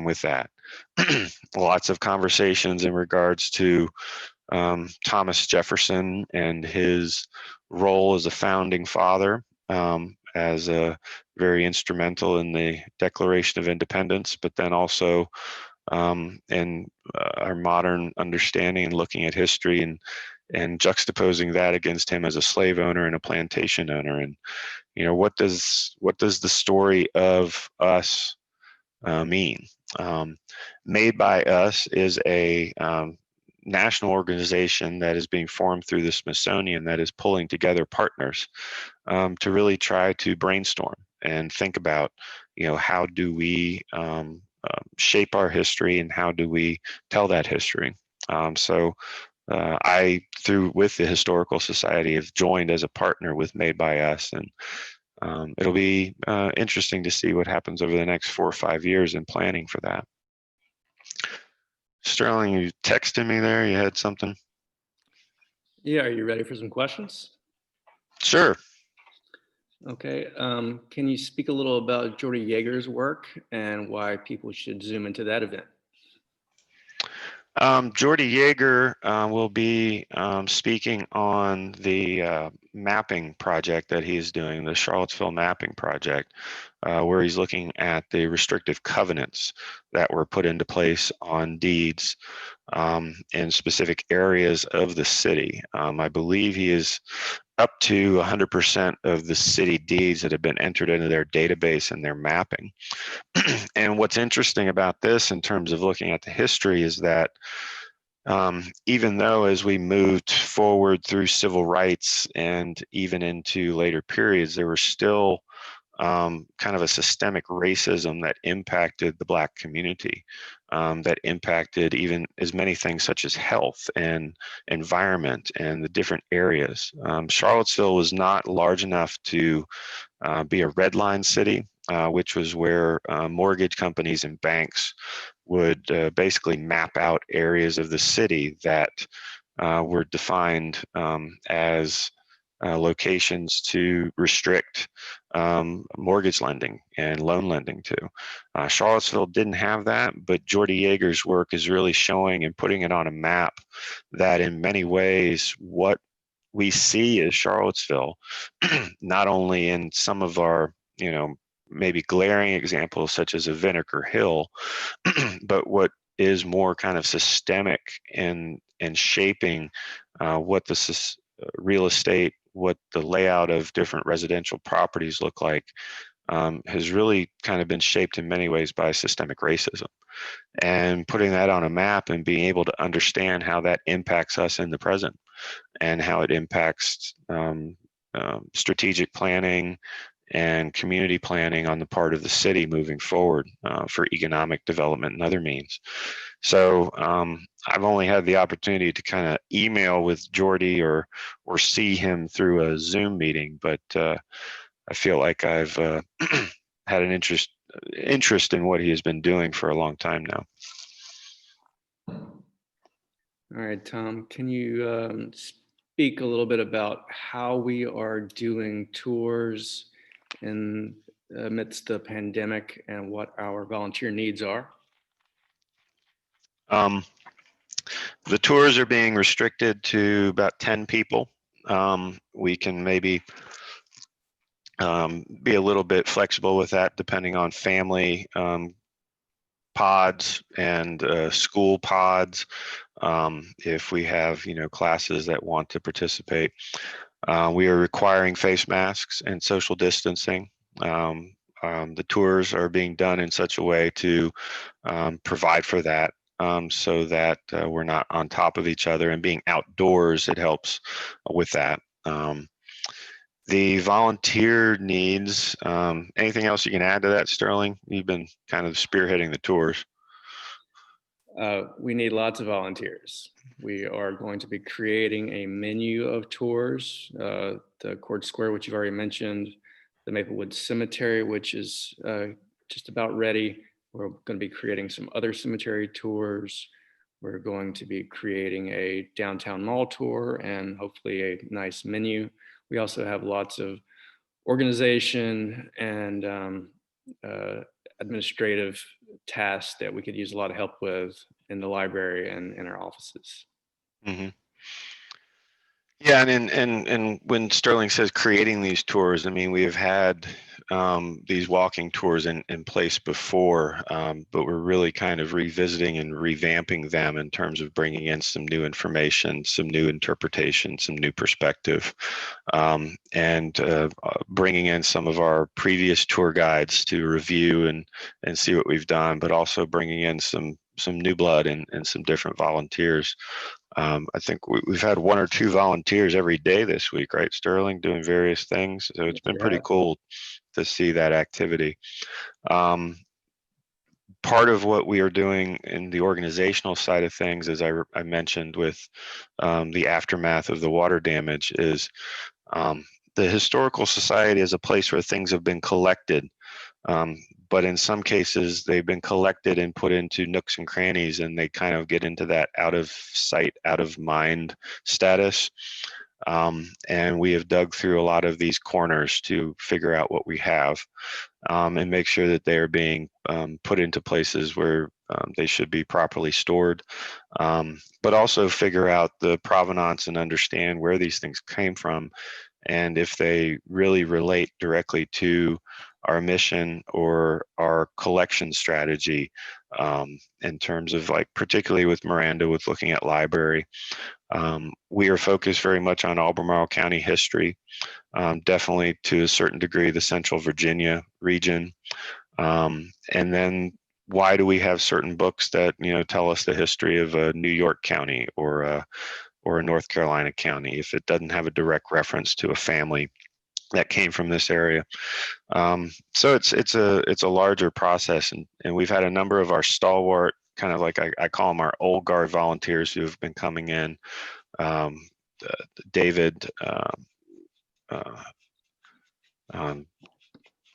S1: with that. Lots of conversations in regards to Thomas Jefferson and his role as a founding father, as a very instrumental in the Declaration of Independence, but then also in our modern understanding and looking at history and juxtaposing that against him as a slave owner and a plantation owner. And what does the story of us mean? Made by Us is a national organization that is being formed through the Smithsonian that is pulling together partners to really try to brainstorm and think about, how do we shape our history and how do we tell that history. So I, with the Historical Society, have joined as a partner with Made by Us, and it'll be interesting to see what happens over the next 4 or 5 years in planning for that. Sterling, you texted me there. You had something?
S2: Yeah, are you ready for some questions?
S1: Sure.
S2: Okay. Can you speak a little about Jordy Yeager's work and why people should zoom into that event?
S1: Jordy Yeager will be speaking on the mapping project that he's doing, the Charlottesville mapping project, where he's looking at the restrictive covenants that were put into place on deeds in specific areas of the city. I believe he is up to 100% of the city deeds that have been entered into their database and their mapping. And what's interesting about this in terms of looking at the history is that even though as we moved forward through civil rights and even into later periods, there were still kind of a systemic racism that impacted the Black community, that impacted even as many things such as health and environment and the different areas. Charlottesville was not large enough to be a red line city, which was where mortgage companies and banks would basically map out areas of the city that were defined as locations to restrict mortgage lending and loan lending to. Charlottesville didn't have that, but Jordy Yeager's work is really showing and putting it on a map that in many ways what we see as Charlottesville, not only in some of our, maybe glaring examples such as a Vinegar Hill, but what is more kind of systemic in shaping what the real estate, what the layout of different residential properties look like, has really kind of been shaped in many ways by systemic racism. And putting that on a map and being able to understand how that impacts us in the present and how it impacts strategic planning and community planning on the part of the city moving forward for economic development and other means. So I've only had the opportunity to kind of email with Jordy or see him through a Zoom meeting, but I feel like I've had an interest in what he has been doing for a long time now.
S2: All right, Tom, can you speak a little bit about how we are doing tours in amidst the pandemic and what our volunteer needs are?
S1: The tours are being restricted to about 10 people. We can maybe be a little bit flexible with that depending on family pods and school pods. If we have, classes that want to participate, we are requiring face masks and social distancing. The tours are being done in such a way to provide for that, so that we're not on top of each other, and being outdoors, it helps with that. The volunteer needs, anything else you can add to that, Sterling? You've been kind of spearheading the tours.
S2: We need lots of volunteers. We are going to be creating a menu of tours, the Court Square, which you've already mentioned, the Maplewood Cemetery, which is just about ready. We're going to be creating some other cemetery tours. We're going to be creating a downtown mall tour and hopefully a nice menu. We also have lots of organization and administrative tasks that we could use a lot of help with in the library and in our offices.
S1: Mm-hmm. Yeah, and when Sterling says creating these tours, I mean, we have had these walking tours in place before, but we're really kind of revisiting and revamping them in terms of bringing in some new information, some new interpretation, some new perspective, and bringing in some of our previous tour guides to review and see what we've done, but also bringing in some new blood and some different volunteers. I think we've had 1 or 2 volunteers every day this week, right, Sterling, doing various things. So it's been pretty cool to see that activity. Part of what we are doing in the organizational side of things, as I mentioned with the aftermath of the water damage, is the Historical Society is a place where things have been collected. But in some cases, they've been collected and put into nooks and crannies, and they kind of get into that out of sight, out of mind status. And we have dug through a lot of these corners to figure out what we have, and make sure that they are being put into places where they should be properly stored, but also figure out the provenance and understand where these things came from, and if they really relate directly to our mission or our collection strategy, in terms of, like, particularly with Miranda, with looking at library. We are focused very much on Albemarle County history, definitely to a certain degree the Central Virginia region. And then why do we have certain books that tell us the history of a New York County or a North Carolina county if it doesn't have a direct reference to a family that came from this area? So it's a larger process, and we've had a number of our stalwart, kind of like I call them our old guard volunteers, who have been coming in. David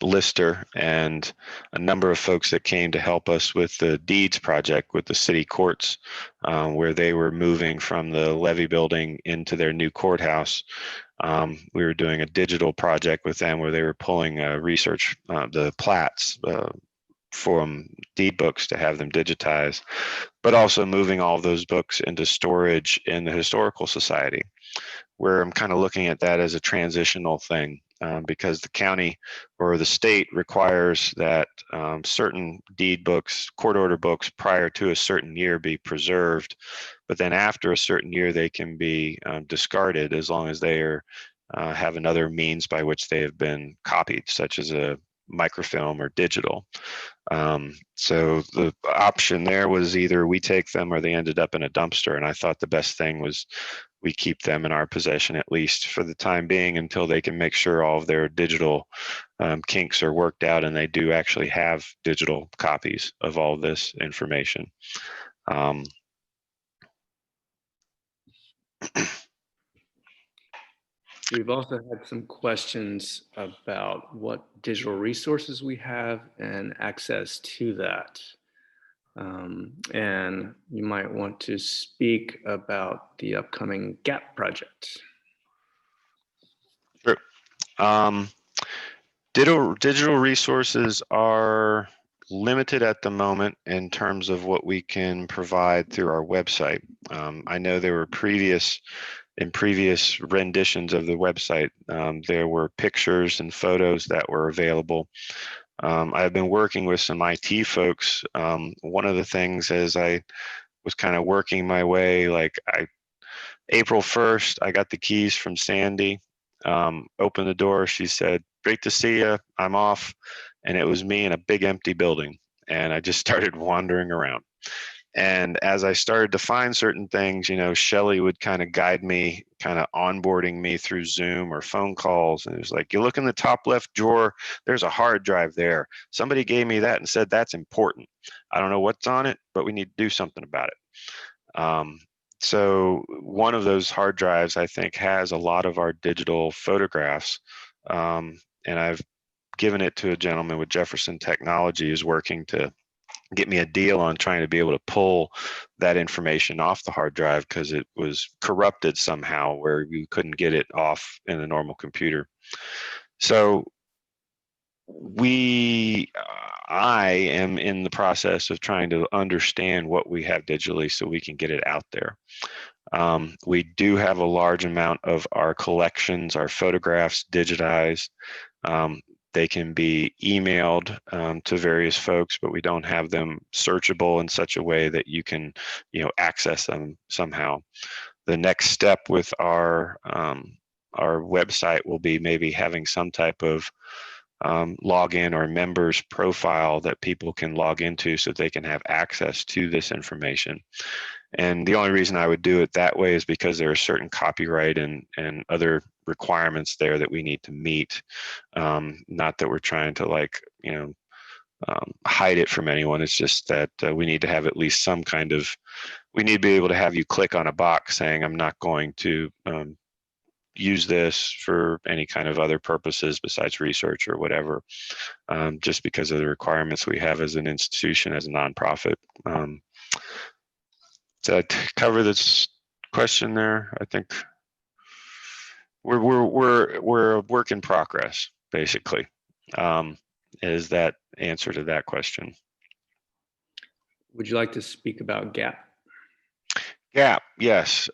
S1: Lister and a number of folks that came to help us with the deeds project with the city courts, where they were moving from the levy building into their new courthouse. We were doing a digital project with them where they were pulling research, the plats from deed books to have them digitized, but also moving all of those books into storage in the Historical Society, where I'm kind of looking at that as a transitional thing, because the county or the state requires that certain deed books, court order books prior to a certain year be preserved, but then after a certain year they can be discarded as long as they are have another means by which they have been copied, such as a microfilm or digital. So the option there was either we take them or they ended up in a dumpster, and I thought the best thing was we keep them in our possession, at least for the time being, until they can make sure all of their digital kinks are worked out and they do actually have digital copies of all this information.
S2: We've also had some questions about what digital resources we have and access to that. And you might want to speak about the upcoming GAP project.
S1: Sure. Digital resources are limited at the moment in terms of what we can provide through our website. I know there were previous renditions of the website, there were pictures and photos that were available. I've been working with some IT folks. One of the things as I was kind of working my way, April 1st, I got the keys from Sandy, opened the door. She said, "Great to see you. I'm off." And it was me in a big empty building. And I just started wandering around. And as I started to find certain things, Shelly would kind of guide me, kind of onboarding me through Zoom or phone calls. And it was like, you look in the top left drawer, there's a hard drive there. Somebody gave me that and said, that's important. I don't know what's on it, but we need to do something about it. So one of those hard drives, I think, has a lot of our digital photographs. And I've given it to a gentleman with Jefferson Technology who's working to get me a deal on trying to be able to pull that information off the hard drive because it was corrupted somehow where you couldn't get it off in a normal computer. So I am in the process of trying to understand what we have digitally so we can get it out there. We do have a large amount of our collections, our photographs digitized. They can be emailed to various folks, but we don't have them searchable in such a way that you can, access them somehow. The next step with our website will be maybe having some type of login or members profile that people can log into so they can have access to this information. And the only reason I would do it that way is because there are certain copyright and other requirements there that we need to meet. Not that we're trying to hide it from anyone. It's just that we need to have at least some kind of, we need to be able to have you click on a box saying, I'm not going to use this for any kind of other purposes besides research or whatever, just because of the requirements we have as an institution, as a nonprofit. Does that cover this question there? I think we're a work in progress, basically, is that answer to that question.
S2: Would you like to speak about GAP?
S1: GAP, yes.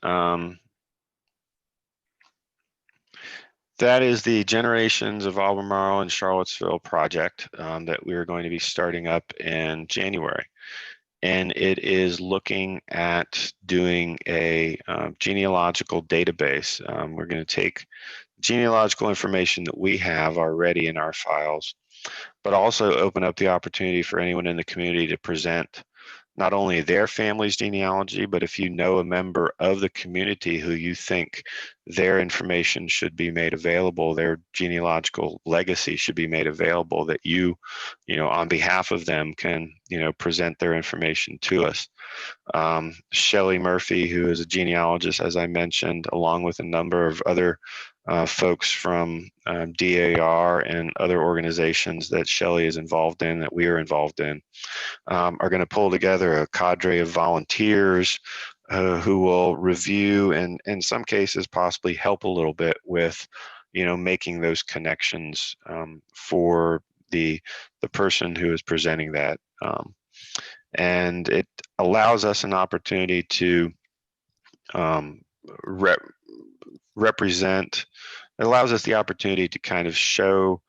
S1: That is the Generations of Albemarle and Charlottesville project that we're going to be starting up in January. And it is looking at doing a genealogical database. We're going to take genealogical information that we have already in our files, but also open up the opportunity for anyone in the community to present not only their family's genealogy, but if you know a member of the community who you think their information should be made available, their genealogical legacy should be made available, that you on behalf of them can, present their information to us. Shelley Murphy, who is a genealogist, as I mentioned, along with a number of other folks from DAR and other organizations that Shelley is involved in, that we are involved in, are going to pull together a cadre of volunteers who will review and in some cases possibly help a little bit with, making those connections for the person who is presenting that. And it allows us an opportunity to represent. It allows us the opportunity to kind of show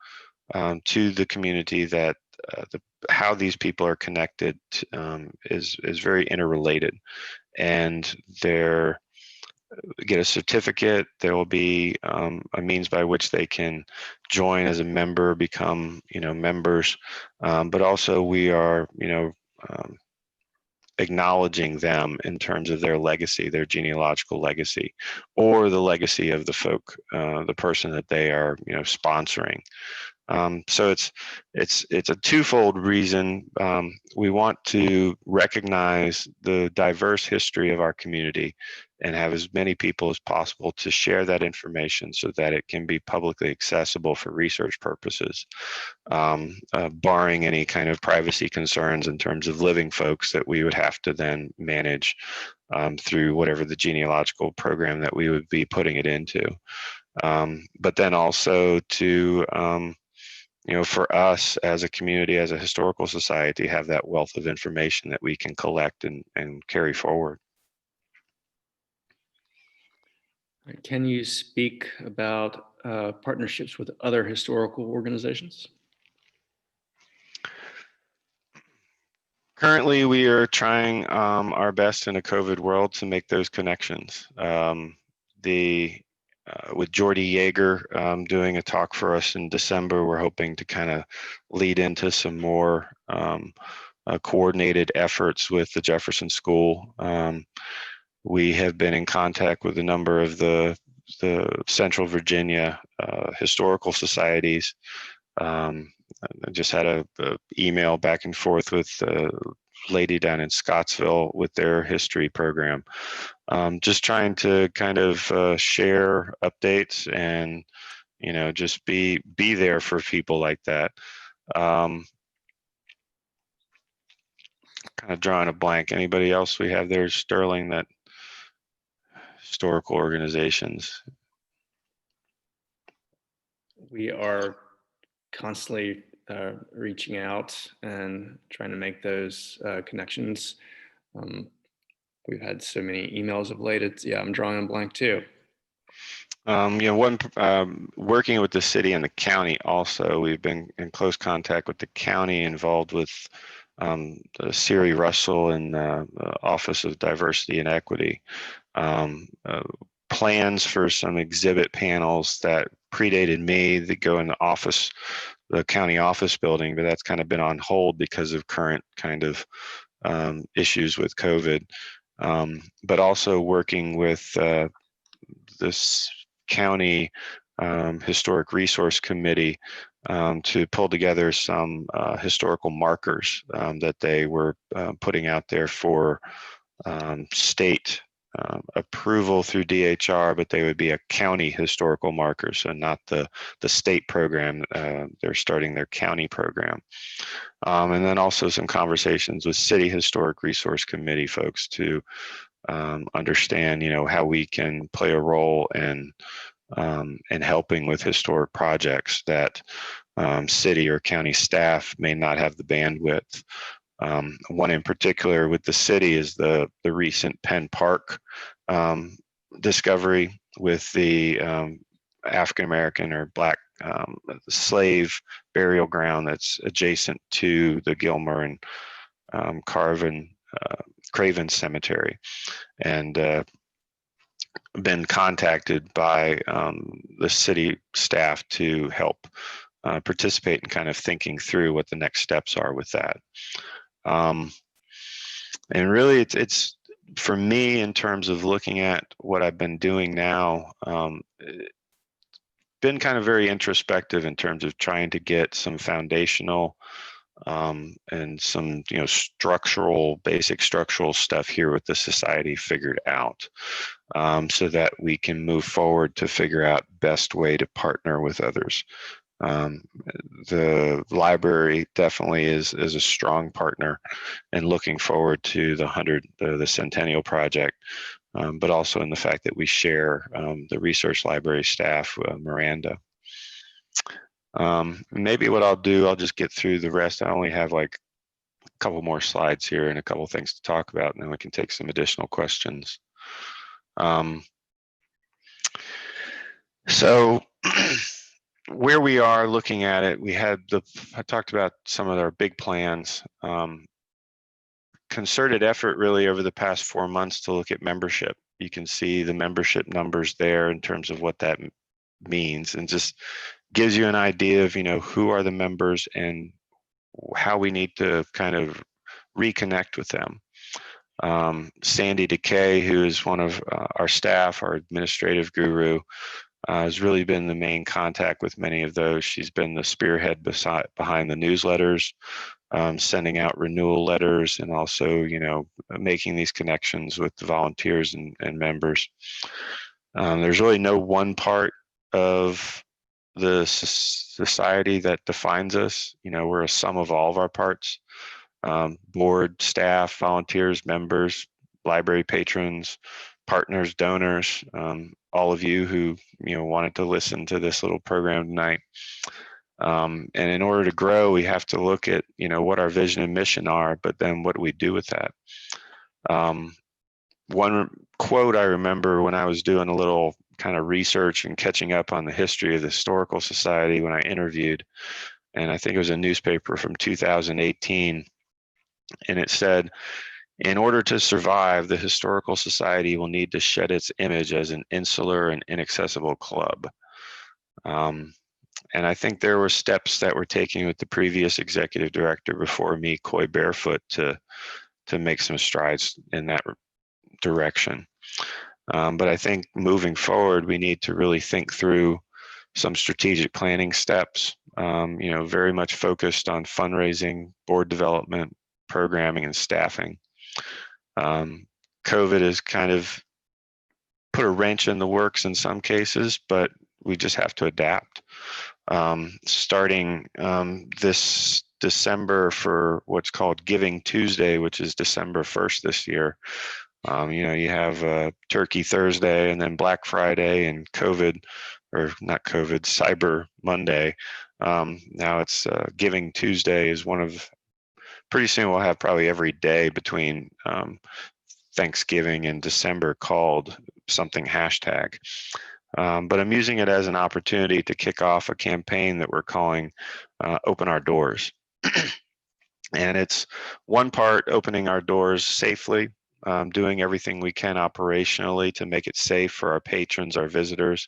S1: to the community that how these people are connected is very interrelated, and they're get a certificate. There will be a means by which they can join as a member, become members, but also we are acknowledging them in terms of their legacy, their genealogical legacy, or the legacy of the folk, the person that they are sponsoring. So it's a twofold reason. We want to recognize the diverse history of our community and have as many people as possible to share that information so that it can be publicly accessible for research purposes, barring any kind of privacy concerns in terms of living folks that we would have to then manage through whatever the genealogical program that we would be putting it into. But then also to for us as a community, as a historical society, have that wealth of information that we can collect and carry forward.
S2: Can you speak about partnerships with other historical organizations?
S1: Currently, we are trying our best in a COVID world to make those connections. With Jordy Yeager doing a talk for us in December, we're hoping to kind of lead into some more coordinated efforts with the Jefferson School. We have been in contact with a number of the Central Virginia historical societies. I just had a email back and forth with a lady down in Scottsville with their history program. Just trying to kind of share updates and just be there for people like that. Kind of drawing a blank. Anybody else we have there, Sterling, that historical organizations?
S2: We are constantly reaching out and trying to make those connections. We've had so many emails of late. I'm drawing a blank too.
S1: Working with the city and the county also, we've been in close contact with the county, involved with the Siri Russell and the Office of Diversity and Equity. Plans for some exhibit panels that predated me that go in the county office building, but that's kind of been on hold because of current kind of issues with COVID. But also working with this county historic resource committee to pull together some historical markers that they were putting out there for state approval through DHR, but they would be a county historical marker, so not the state program. They're starting their county program. And then also some conversations with City Historic Resource Committee folks to understand, how we can play a role in helping with historic projects that city or county staff may not have the bandwidth. One in particular with the city is the recent Penn Park discovery with the African American or Black slave burial ground that's adjacent to the Gilmer and Craven Cemetery, and been contacted by the city staff to help participate in kind of thinking through what the next steps are with that. And really, it's for me, in terms of looking at what I've been doing now, been kind of very introspective in terms of trying to get some foundational and some basic structural stuff here with the society figured out, so that we can move forward to figure out best way to partner with others. The library definitely is a strong partner, and looking forward to the Centennial Project, but also in the fact that we share the research library staff, Miranda. Maybe what I'll do, I'll just get through the rest. I only have like a couple more slides here and a couple things to talk about, and then we can take some additional questions. So where we are looking at it, I talked about some of our big plans. Concerted effort really over the past 4 months to look at membership. You can see the membership numbers there in terms of what that means, and just gives you an idea of who are the members and how we need to kind of reconnect with them. Sandy DeKay, who is one of our staff, our administrative guru, has really been the main contact with many of those. She's been the spearhead behind the newsletters, sending out renewal letters, and also making these connections with the volunteers and members. There's really no one part of the society that defines us. We're a sum of all of our parts: board, staff, volunteers, members, library patrons, partners, donors, all of you who wanted to listen to this little program tonight. And in order to grow, we have to look at, what our vision and mission are, but then what do we do with that? One quote I remember when I was doing a little kind of research and catching up on the history of the Historical Society when I interviewed, and I think it was a newspaper from 2018, and it said, in order to survive, the Historical Society will need to shed its image as an insular and inaccessible club. And I think there were steps that were taken with the previous executive director before me, Coy Barefoot, to make some strides in that direction. But I think moving forward, we need to really think through some strategic planning steps, very much focused on fundraising, board development, programming, and staffing. COVID has kind of put a wrench in the works in some cases, but we just have to adapt. Starting this December for what's called Giving Tuesday, which is December 1st this year. You have Turkey Thursday and then Black Friday and Cyber Monday. Now it's Giving Tuesday is pretty soon we'll have probably every day between Thanksgiving and December called something hashtag. But I'm using it as an opportunity to kick off a campaign that we're calling Open Our Doors. And it's one part opening our doors safely, doing everything we can operationally to make it safe for our patrons, our visitors.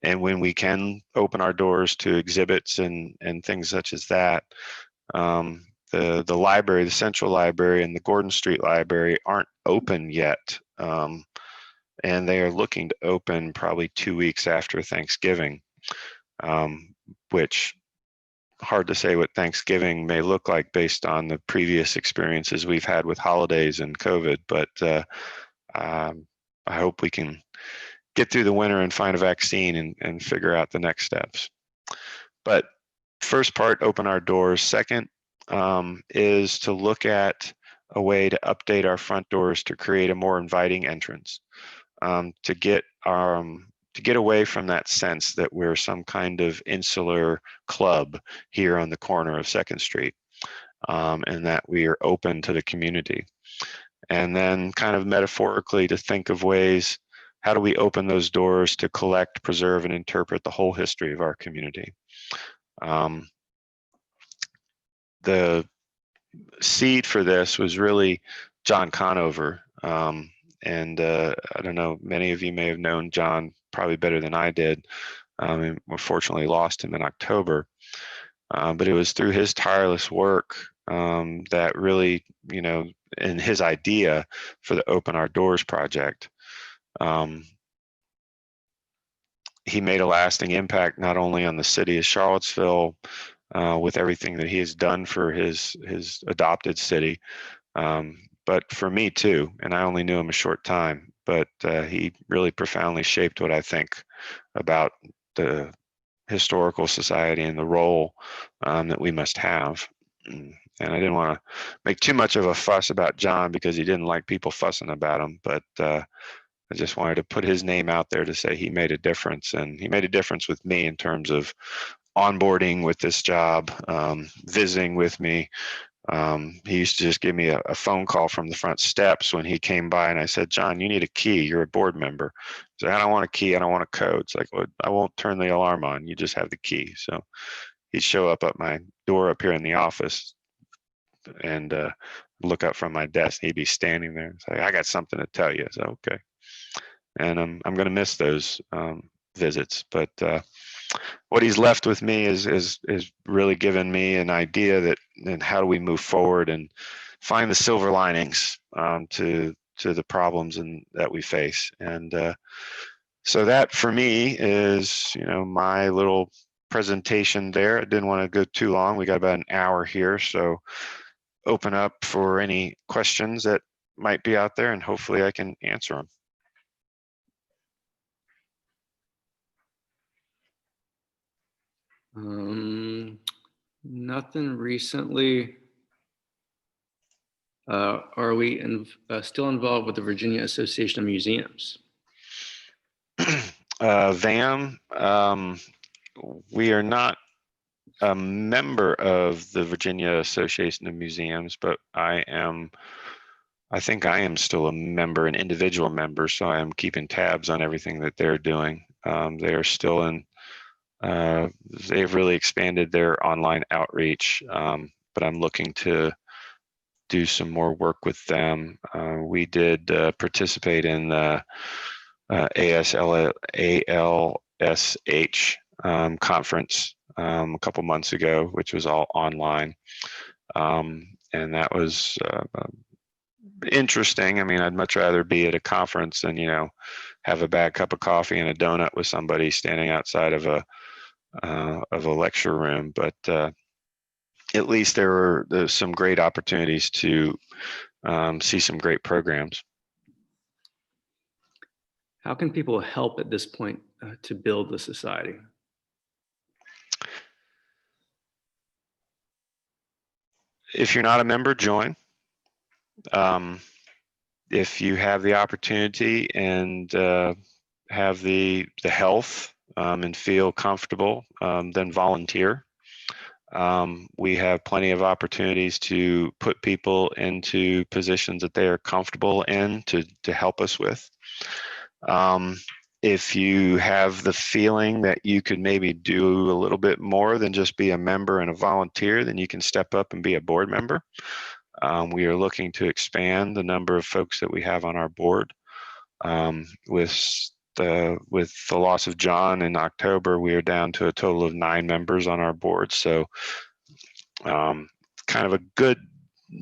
S1: And when we can open our doors to exhibits and things such as that, the library, the Central Library and the Gordon Street Library aren't open yet. And they are looking to open probably 2 weeks after Thanksgiving, which hard to say what Thanksgiving may look like based on the previous experiences we've had with holidays and COVID, but I hope we can get through the winter and find a vaccine and figure out the next steps. But first part, open our doors. Second is to look at a way to update our front doors to create a more inviting entrance, to get away from that sense that we're some kind of insular club here on the corner of 2nd Street, and that we are open to the community. And then kind of metaphorically to think of ways, how do we open those doors to collect, preserve, and interpret the whole history of our community? The seed for this was really John Conover. And I don't know, many of you may have known John probably better than I did. And unfortunately lost him in October. But it was through his tireless work that really, and his idea for the Open Our Doors project, he made a lasting impact not only on the city of Charlottesville with everything that he has done for his adopted city, but for me too. And I only knew him a short time, but he really profoundly shaped what I think about the Historical Society and the role that we must have. And I didn't want to make too much of a fuss about John because he didn't like people fussing about him, but I just wanted to put his name out there to say he made a difference, and he made a difference with me in terms of onboarding with this job, visiting with me. He used to just give me a phone call from the front steps when he came by, and I said, John, you need a key. You're a board member. He said, I don't want a key. I don't want a code. It's like, well, I won't turn the alarm on. You just have the key. So he'd show up at my door up here in the office and look up from my desk. He'd be standing there and say, I got something to tell you. So, okay. And I'm going to miss those visits, but what he's left with me is really given me an idea that, and how do we move forward and find the silver linings to the problems that we face. And so that for me is, my little presentation there. I didn't want to go too long. We got about an hour here, so open up for any questions that might be out there, and hopefully I can answer them.
S2: Nothing recently. Are we still involved with the Virginia Association of Museums?
S1: VAM, we are not a member of the Virginia Association of Museums, but I think I am still a member, an individual member, so I am keeping tabs on everything that they're doing. They are still in, they've really expanded their online outreach, but I'm looking to do some more work with them. We did participate in the ALSH conference a couple months ago, which was all online. And that was interesting. I mean, I'd much rather be at a conference than, have a bad cup of coffee and a donut with somebody standing outside of a lecture room. But at least there's some great opportunities to see some great programs.
S2: How can people help at this point to build the society?
S1: If you're not a member, join. If you have the opportunity and have the health and feel comfortable, then volunteer. We have plenty of opportunities to put people into positions that they are comfortable in to help us with. If you have the feeling that you could maybe do a little bit more than just be a member and a volunteer, then you can step up and be a board member. We are looking to expand the number of folks that we have on our board. With the loss of John in October, we are down to a total of 9 members on our board. So kind of a good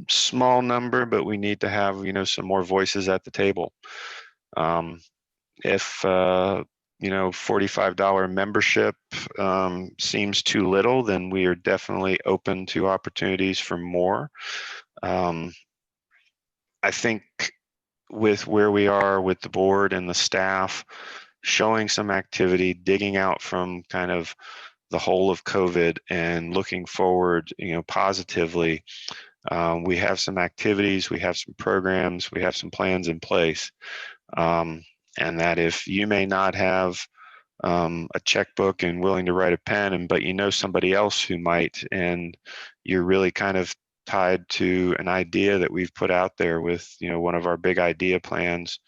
S1: small number, but we need to have, some more voices at the table. If $45 membership seems too little, then we are definitely open to opportunities for more. I think with where we are with the board and the staff, showing some activity, digging out from kind of the whole of COVID and looking forward, positively. We have some activities, we have some programs, we have some plans in place. And that if you may not have a checkbook and willing to write a pen, but somebody else who might, and you're really kind of tied to an idea that we've put out there with, one of our big idea plans,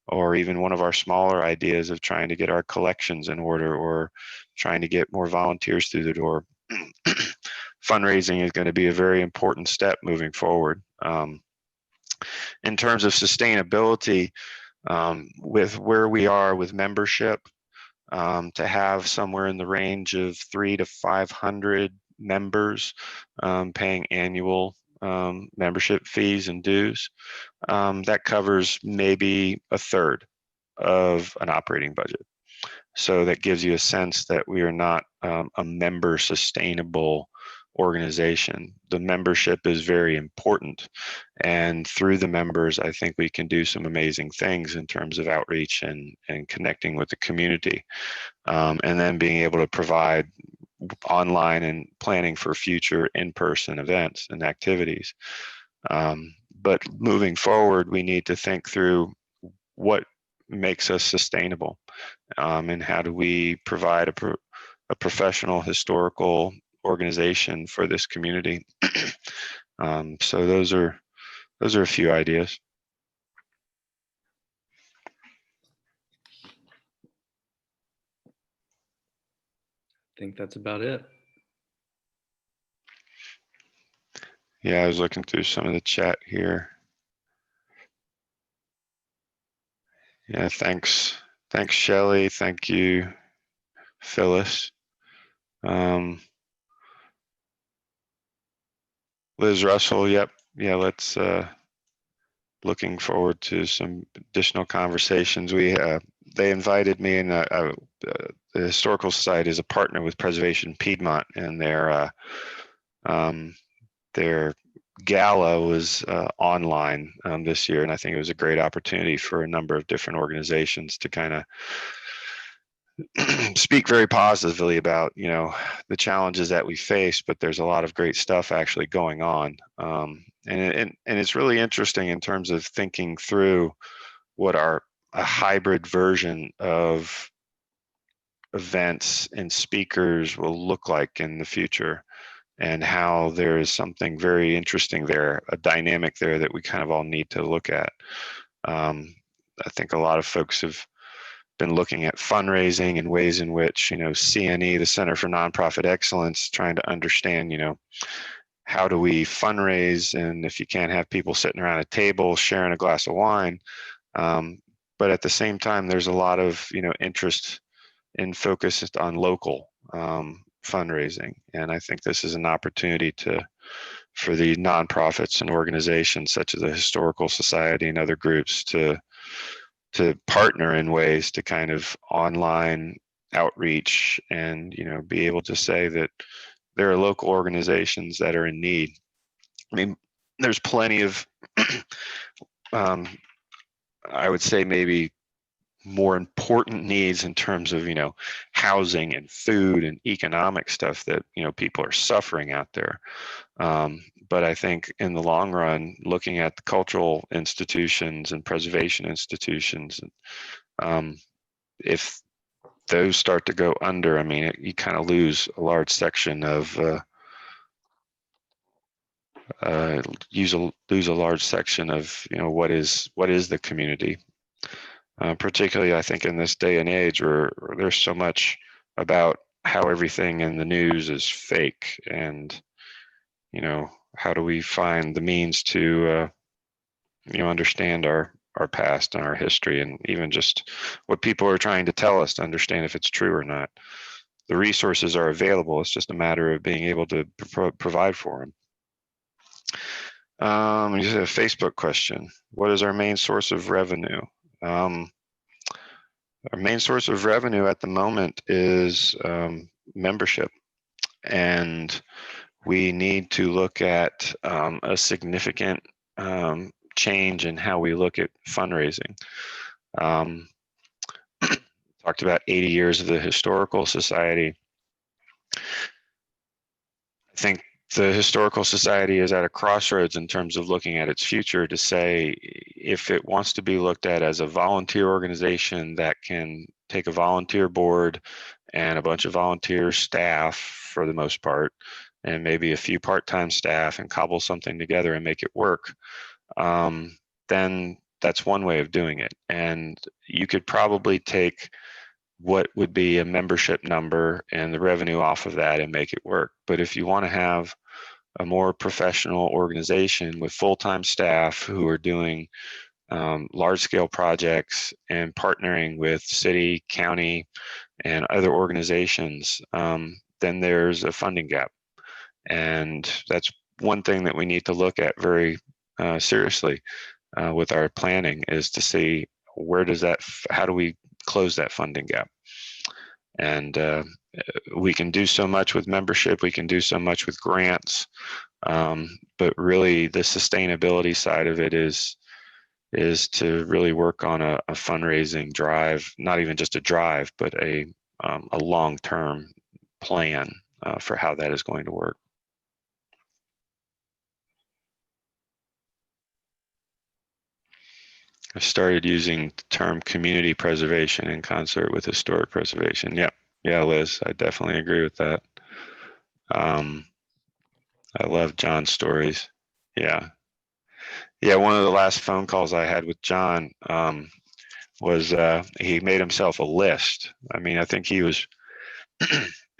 S1: or even one of our smaller ideas of trying to get our collections in order or trying to get more volunteers through the door. Fundraising is going to be a very important step moving forward. In terms of sustainability, with where we are with membership, to have somewhere in the range of 300 to 500 members paying annual membership fees and dues, that covers maybe a third of an operating budget. So that gives you a sense that we are not a member sustainable organization. The membership is very important, and through the members, I think we can do some amazing things in terms of outreach and connecting with the community, and then being able to provide online and planning for future in-person events and activities. But moving forward, we need to think through what makes us sustainable, and how do we provide a professional historical organization for this community. So those are a few ideas.
S2: I think that's about it.
S1: Yeah, I was looking through some of the chat here. Yeah, thanks, Shelley. Thank you, Phyllis. Liz Russell, yep. Yeah, let's looking forward to some additional conversations. They invited me, and the Historical Society is a partner with Preservation Piedmont, and their gala was online this year, and I think it was a great opportunity for a number of different organizations to kind of speak very positively about the challenges that we face, but there's a lot of great stuff actually going on, and it's really interesting in terms of thinking through what a hybrid version of events and speakers will look like in the future, and how there is something very interesting there, a dynamic there that we kind of all need to look at. I think a lot of folks have been looking at fundraising and ways in which, CNE, the Center for Nonprofit Excellence, trying to understand, how do we fundraise, and if you can't have people sitting around a table sharing a glass of wine. But at the same time, there's a lot of, interest and focus on local fundraising. And I think this is an opportunity for the nonprofits and organizations such as the Historical Society and other groups to partner in ways to kind of online outreach and, be able to say that there are local organizations that are in need. I mean, there's plenty of, I would say maybe more important needs in terms of, housing and food and economic stuff that, people are suffering out there. But I think in the long run, looking at the cultural institutions and preservation institutions, if those start to go under, I mean, you kind of lose a large section of, lose a large section of, what is the community. Particularly, I think in this day and age where there's so much about how everything in the news is fake, and how do we find the means to understand our past and our history, and even just what people are trying to tell us to understand if it's true or not. The resources are available. It's just a matter of being able to provide for them. You have a Facebook question. What is our main source of revenue? Our main source of revenue at the moment is membership, and we need to look at a significant change in how we look at fundraising. Talked about 80 years of the Historical Society. I think the Historical Society is at a crossroads in terms of looking at its future to say if it wants to be looked at as a volunteer organization that can take a volunteer board and a bunch of volunteer staff for the most part, and maybe a few part-time staff, and cobble something together and make it work, then that's one way of doing it. And you could probably take what would be a membership number and the revenue off of that and make it work. But if you want to have a more professional organization with full-time staff who are doing large-scale projects and partnering with city, county, and other organizations, then there's a funding gap. And that's one thing that we need to look at very seriously with our planning, is to see how do we close that funding gap. And we can do so much with membership, we can do so much with grants, but really the sustainability side of it is to really work on a fundraising drive, not even just a drive, but a long-term plan for how that is going to work. I started using the term community preservation in concert with historic preservation. Yeah, Liz, I definitely agree with that. I love John's stories. Yeah, one of the last phone calls I had with John was he made himself a list. I mean, I think he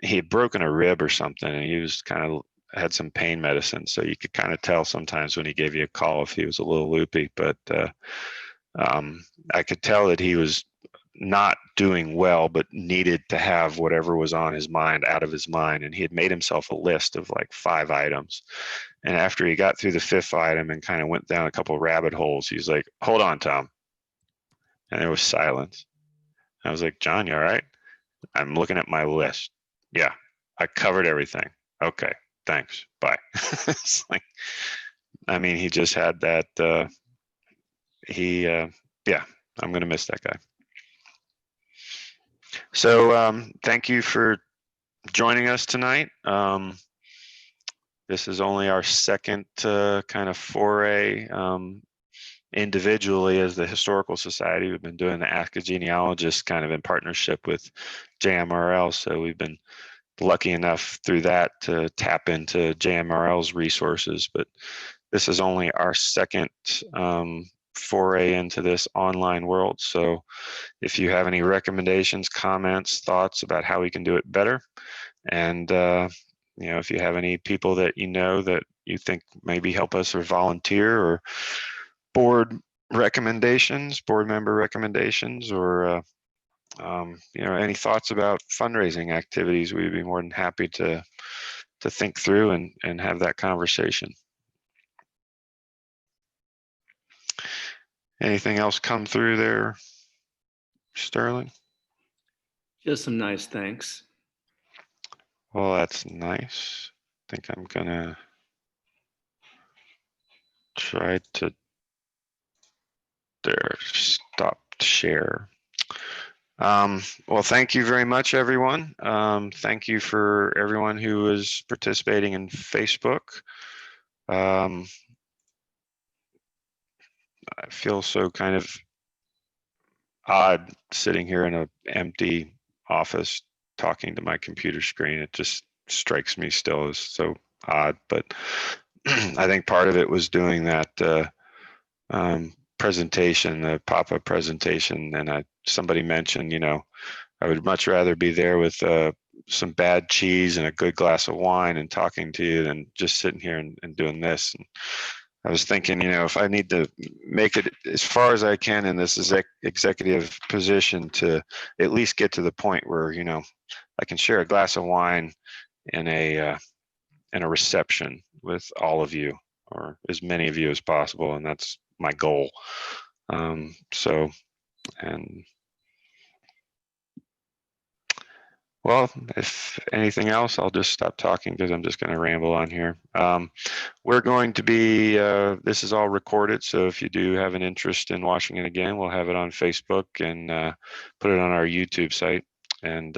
S1: had broken a rib or something, and he was had some pain medicine, so you could kind of tell sometimes when he gave you a call if he was a little loopy. But I could tell that he was not doing well, but needed to have whatever was on his mind out of his mind. And he had made himself a list of like 5 items. And after he got through the 5th item and kind of went down a couple of rabbit holes, he's like, "Hold on, Tom." And there was silence. I was like, "John, you all right?" "I'm looking at my list." "Yeah, I covered everything." "Okay, thanks. Bye." It's like, I mean, he just had that, yeah, I'm going to miss that guy. So thank you for joining us tonight. This is only our second kind of foray individually as the Historical Society, we've been doing the Ask a Genealogist kind of in partnership with JMRL. So we've been lucky enough through that to tap into JMRL's resources. But this is only our second foray into this online world. So if you have any recommendations, comments, thoughts about how we can do it better, and if you have any people that you know that you think maybe help us or volunteer, or board member recommendations, or any thoughts about fundraising activities, we'd be more than happy to think through and have that conversation. Anything else come through there, Sterling?
S2: Just some nice thanks.
S1: Well, that's nice. I think I'm gonna try to stop share. Well, thank you very much, everyone. Thank you for everyone who was participating in Facebook. I feel so kind of odd sitting here in an empty office talking to my computer screen. It just strikes me still as so odd, but I think part of it was doing that presentation, the pop-up presentation, and somebody mentioned, I would much rather be there with some bad cheese and a good glass of wine and talking to you than just sitting here and doing this. And I was thinking, if I need to make it as far as I can in this executive position to at least get to the point where, I can share a glass of wine in a reception with all of you, or as many of you as possible, and that's my goal. Well, if anything else, I'll just stop talking because I'm just going to ramble on here. We're going to be, this is all recorded, so if you do have an interest in watching it again, we'll have it on Facebook and put it on our YouTube site. And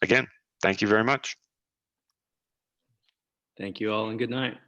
S1: again, thank you very much.
S2: Thank you all, and good night.